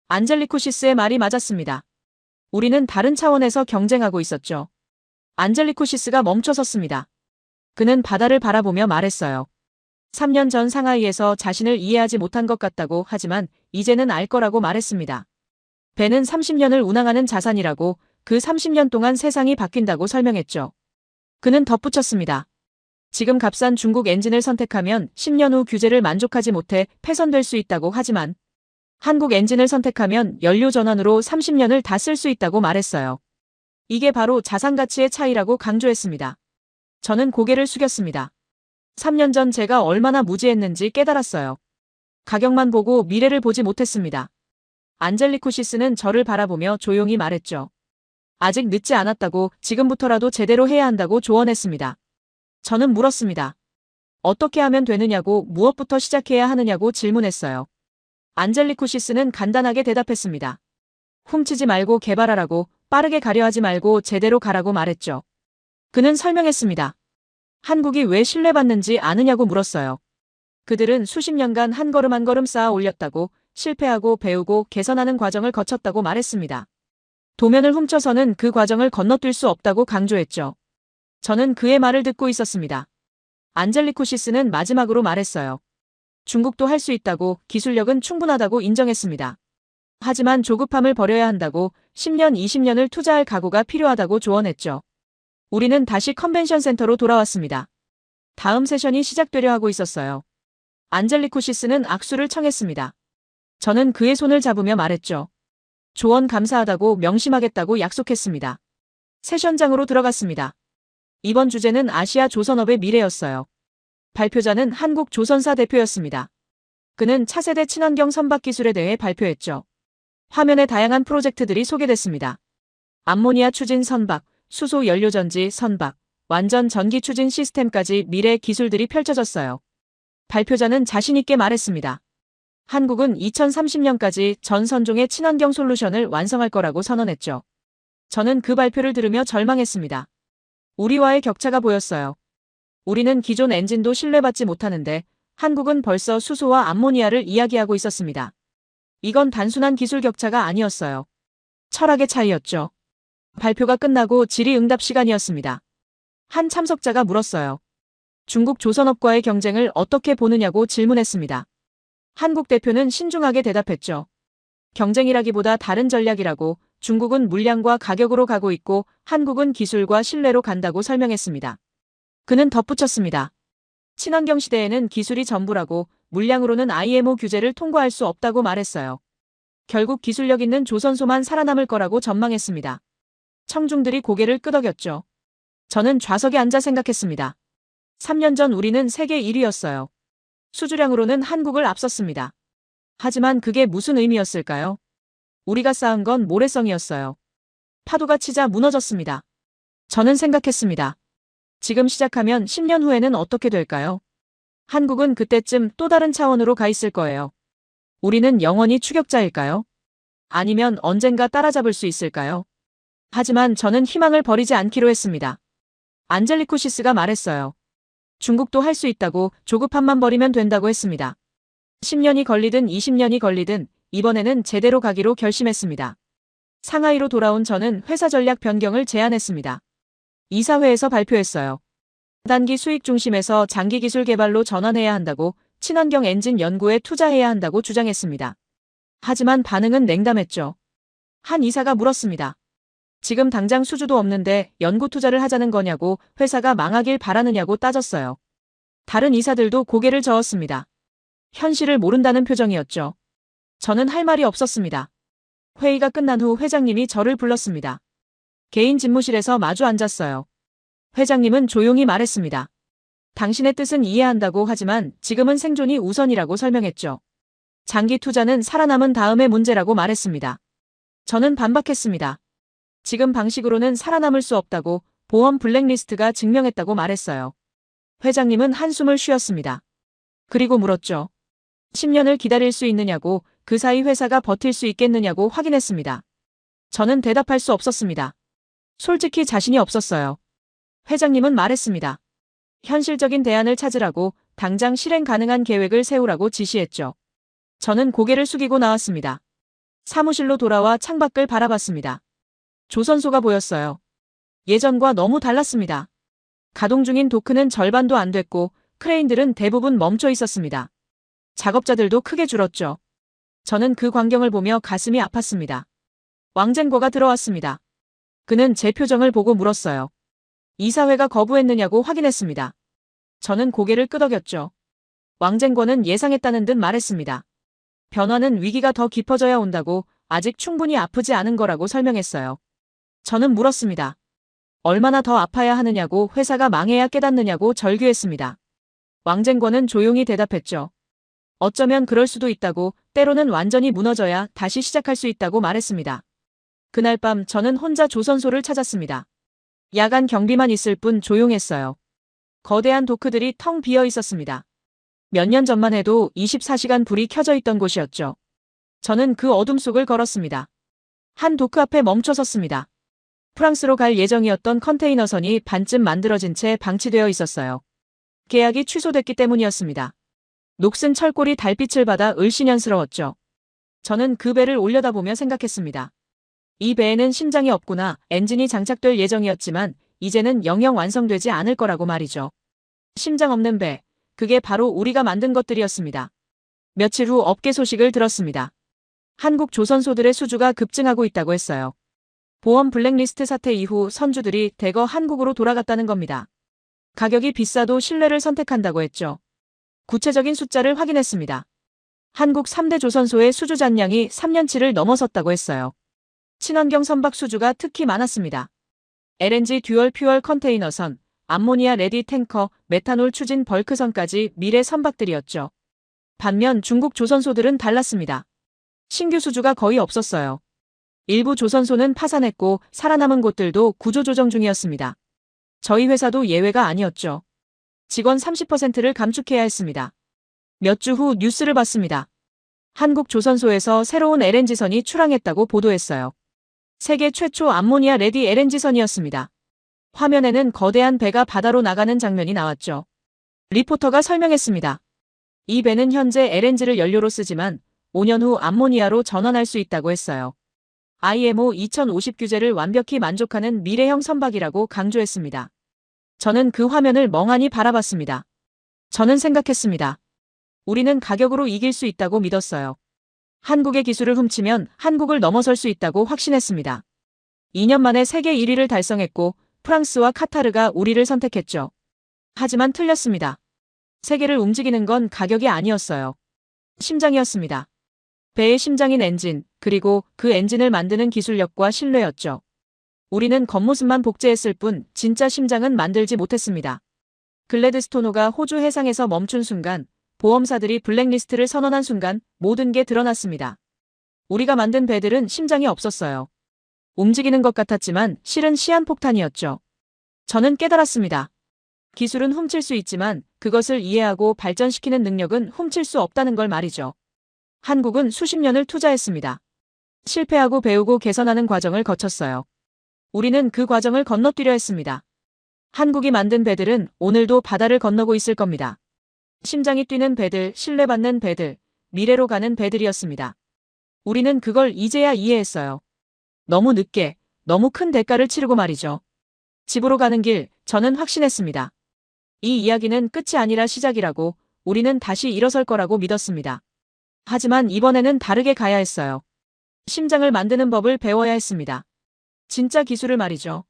안젤리코시스의 말이 맞았습니다. 우리는 다른 차원에서 경쟁하고 있었죠. 안젤리코시스가 멈춰섰습니다. 그는 바다를 바라보며 말했어요. 3년 전 상하이에서 자신을 이해하지 못한 것 같다고, 하지만 이제는 알 거라고 말했습니다. 배는 30년을 운항하는 자산이라고, 그 30년 동안 세상이 바뀐다고 설명했죠. 그는 덧붙였습니다. 지금 값싼 중국 엔진을 선택하면 10년 후 규제를 만족하지 못해 폐선될 수 있다고, 하지만 한국 엔진을 선택하면 연료 전환으로 30년을 다 쓸 수 있다고 말했어요. 이게 바로 자산 가치의 차이라고 강조했습니다. 저는 고개를 숙였습니다. 3년 전 제가 얼마나 무지했는지 깨달았어요. 가격만 보고 미래를 보지 못했습니다. 안젤리코시스는 저를 바라보며 조용히 말했죠. 아직 늦지 않았다고, 지금부터라도 제대로 해야 한다고 조언했습니다. 저는 물었습니다. 어떻게 하면 되느냐고, 무엇부터 시작해야 하느냐고 질문했어요. 안젤리코시스는 간단하게 대답했습니다. 훔치지 말고 개발하라고, 빠르게 가려 하지 말고 제대로 가라고 말했죠. 그는 설명했습니다. 한국이 왜 신뢰받는지 아느냐고 물었어요. 그들은 수십 년간 한 걸음 한 걸음 쌓아 올렸다고, 실패하고 배우고 개선하는 과정을 거쳤다고 말했습니다. 도면을 훔쳐서는 그 과정을 건너뛸 수 없다고 강조했죠. 저는 그의 말을 듣고 있었습니다. 안젤리코시스는 마지막으로 말했어요. 중국도 할 수 있다고, 기술력은 충분하다고 인정했습니다. 하지만 조급함을 버려야 한다고, 10년, 20년을 투자할 각오가 필요하다고 조언했죠. 우리는 다시 컨벤션 센터로 돌아왔습니다. 다음 세션이 시작되려 하고 있었어요. 안젤리코시스는 악수를 청했습니다. 저는 그의 손을 잡으며 말했죠. 조언 감사하다고, 명심하겠다고 약속했습니다. 세션장으로 들어갔습니다. 이번 주제는 아시아 조선업의 미래였어요. 발표자는 한국 조선사 대표였습니다. 그는 차세대 친환경 선박 기술에 대해 발표했죠. 화면에 다양한 프로젝트들이 소개됐습니다. 암모니아 추진 선박, 수소 연료전지 선박, 완전 전기 추진 시스템까지 미래 기술들이 펼쳐졌어요. 발표자는 자신있게 말했습니다. 한국은 2030년까지 전 선종의 친환경 솔루션을 완성할 거라고 선언했죠. 저는 그 발표를 들으며 절망했습니다. 우리와의 격차가 보였어요. 우리는 기존 엔진도 신뢰받지 못하는데 한국은 벌써 수소와 암모니아를 이야기하고 있었습니다. 이건 단순한 기술 격차가 아니었어요. 철학의 차이였죠. 발표가 끝나고 질의응답 시간이었습니다. 한 참석자가 물었어요. 중국 조선업과의 경쟁을 어떻게 보느냐고 질문했습니다. 한국 대표는 신중하게 대답했죠. 경쟁이라기보다 다른 전략이라고, 중국은 물량과 가격으로 가고 있고 한국은 기술과 신뢰로 간다고 설명했습니다. 그는 덧붙였습니다. 친환경 시대에는 기술이 전부라고 물량으로는 IMO 규제를 통과할 수 없다고 말했어요. 결국 기술력 있는 조선소만 살아남을 거라고 전망했습니다. 청중들이 고개를 끄덕였죠. 저는 좌석에 앉아 생각했습니다. 3년 전 우리는 세계 1위였어요. 수주량으로는 한국을 앞섰습니다. 하지만 그게 무슨 의미였을까요? 우리가 쌓은 건 모래성이었어요. 파도가 치자 무너졌습니다. 저는 생각했습니다. 지금 시작하면 10년 후에는 어떻게 될까요? 한국은 그때쯤 또 다른 차원으로 가 있을 거예요. 우리는 영원히 추격자일까요? 아니면 언젠가 따라잡을 수 있을까요? 하지만 저는 희망을 버리지 않기로 했습니다. 안젤리코시스가 말했어요. 중국도 할 수 있다고 조급함만 버리면 된다고 했습니다. 10년이 걸리든 20년이 걸리든 이번에는 제대로 가기로 결심했습니다. 상하이로 돌아온 저는 회사 전략 변경을 제안했습니다. 이사회에서 발표했어요. 단기 수익 중심에서 장기 기술 개발로 전환해야 한다고, 친환경 엔진 연구에 투자해야 한다고 주장했습니다. 하지만 반응은 냉담했죠. 한 이사가 물었습니다. 지금 당장 수주도 없는데 연구 투자를 하자는 거냐고, 회사가 망하길 바라느냐고 따졌어요. 다른 이사들도 고개를 저었습니다. 현실을 모른다는 표정이었죠. 저는 할 말이 없었습니다. 회의가 끝난 후 회장님이 저를 불렀습니다. 개인 집무실에서 마주 앉았어요. 회장님은 조용히 말했습니다. 당신의 뜻은 이해한다고, 하지만 지금은 생존이 우선이라고 설명했죠. 장기 투자는 살아남은 다음의 문제라고 말했습니다. 저는 반박했습니다. 지금 방식으로는 살아남을 수 없다고, 보험 블랙리스트가 증명했다고 말했어요. 회장님은 한숨을 쉬었습니다. 그리고 물었죠. 10년을 기다릴 수 있느냐고, 그 사이 회사가 버틸 수 있겠느냐고 확인했습니다. 저는 대답할 수 없었습니다. 솔직히 자신이 없었어요. 회장님은 말했습니다. 현실적인 대안을 찾으라고, 당장 실행 가능한 계획을 세우라고 지시했죠. 저는 고개를 숙이고 나왔습니다. 사무실로 돌아와 창밖을 바라봤습니다. 조선소가 보였어요. 예전과 너무 달랐습니다. 가동 중인 도크는 절반도 안 됐고 크레인들은 대부분 멈춰 있었습니다. 작업자들도 크게 줄었죠. 저는 그 광경을 보며 가슴이 아팠습니다. 왕젠거가 들어왔습니다. 그는 제 표정을 보고 물었어요. 이사회가 거부했느냐고 확인했습니다. 저는 고개를 끄덕였죠. 왕젠거는 예상했다는 듯 말했습니다. 변화는 위기가 더 깊어져야 온다고, 아직 충분히 아프지 않은 거라고 설명했어요. 저는 물었습니다. 얼마나 더 아파야 하느냐고, 회사가 망해야 깨닫느냐고 절규했습니다. 왕젠거는 조용히 대답했죠. 어쩌면 그럴 수도 있다고, 때로는 완전히 무너져야 다시 시작할 수 있다고 말했습니다. 그날 밤 저는 혼자 조선소를 찾았습니다. 야간 경비만 있을 뿐 조용했어요. 거대한 도크들이 텅 비어 있었습니다. 몇 년 전만 해도 24시간 불이 켜져 있던 곳이었죠. 저는 그 어둠 속을 걸었습니다. 한 도크 앞에 멈춰 섰습니다. 프랑스로 갈 예정이었던 컨테이너선이 반쯤 만들어진 채 방치되어 있었어요. 계약이 취소됐기 때문이었습니다. 녹슨 철골이 달빛을 받아 을씨년스러웠죠. 저는 그 배를 올려다보며 생각했습니다. 이 배에는 심장이 없구나. 엔진이 장착될 예정이었지만 이제는 영영 완성되지 않을 거라고 말이죠. 심장 없는 배, 그게 바로 우리가 만든 것들이었습니다. 며칠 후 업계 소식을 들었습니다. 한국 조선소들의 수주가 급증하고 있다고 했어요. 보험 블랙리스트 사태 이후 선주들이 대거 한국으로 돌아갔다는 겁니다. 가격이 비싸도 신뢰를 선택한다고 했죠. 구체적인 숫자를 확인했습니다. 한국 3대 조선소의 수주 잔량이 3년치를 넘어섰다고 했어요. 친환경 선박 수주가 특히 많았습니다. LNG 듀얼 퓨얼 컨테이너선, 암모니아 레디 탱커, 메탄올 추진 벌크선까지 미래 선박들이었죠. 반면 중국 조선소들은 달랐습니다. 신규 수주가 거의 없었어요. 일부 조선소는 파산했고 살아남은 곳들도 구조조정 중이었습니다. 저희 회사도 예외가 아니었죠. 직원 30%를 감축해야 했습니다. 몇 주 후 뉴스를 봤습니다. 한국 조선소에서 새로운 LNG선이 출항했다고 보도했어요. 세계 최초 암모니아 레디 LNG선이었습니다. 화면에는 거대한 배가 바다로 나가는 장면이 나왔죠. 리포터가 설명했습니다. 이 배는 현재 LNG를 연료로 쓰지만 5년 후 암모니아로 전환할 수 있다고 했어요. IMO 2050 규제를 완벽히 만족하는 미래형 선박이라고 강조했습니다. 저는 그 화면을 멍하니 바라봤습니다. 저는 생각했습니다. 우리는 가격으로 이길 수 있다고 믿었어요. 한국의 기술을 훔치면 한국을 넘어설 수 있다고 확신했습니다. 2년 만에 세계 1위를 달성했고 프랑스와 카타르가 우리를 선택했죠. 하지만 틀렸습니다. 세계를 움직이는 건 가격이 아니었어요. 심장이었습니다. 배의 심장인 엔진, 그리고 그 엔진을 만드는 기술력과 신뢰였죠. 우리는 겉모습만 복제했을 뿐 진짜 심장은 만들지 못했습니다. 글래드스토노가 호주 해상에서 멈춘 순간, 보험사들이 블랙리스트를 선언한 순간 모든 게 드러났습니다. 우리가 만든 배들은 심장이 없었어요. 움직이는 것 같았지만 실은 시한폭탄이었죠. 저는 깨달았습니다. 기술은 훔칠 수 있지만 그것을 이해하고 발전시키는 능력은 훔칠 수 없다는 걸 말이죠. 한국은 수십 년을 투자했습니다. 실패하고 배우고 개선하는 과정을 거쳤어요. 우리는 그 과정을 건너뛰려 했습니다. 한국이 만든 배들은 오늘도 바다를 건너고 있을 겁니다. 심장이 뛰는 배들, 신뢰받는 배들, 미래로 가는 배들이었습니다. 우리는 그걸 이제야 이해했어요. 너무 늦게, 너무 큰 대가를 치르고 말이죠. 집으로 가는 길, 저는 확신했습니다. 이 이야기는 끝이 아니라 시작이라고, 우리는 다시 일어설 거라고 믿었습니다. 하지만 이번에는 다르게 가야 했어요. 심장을 만드는 법을 배워야 했습니다. 진짜 기술을 말이죠.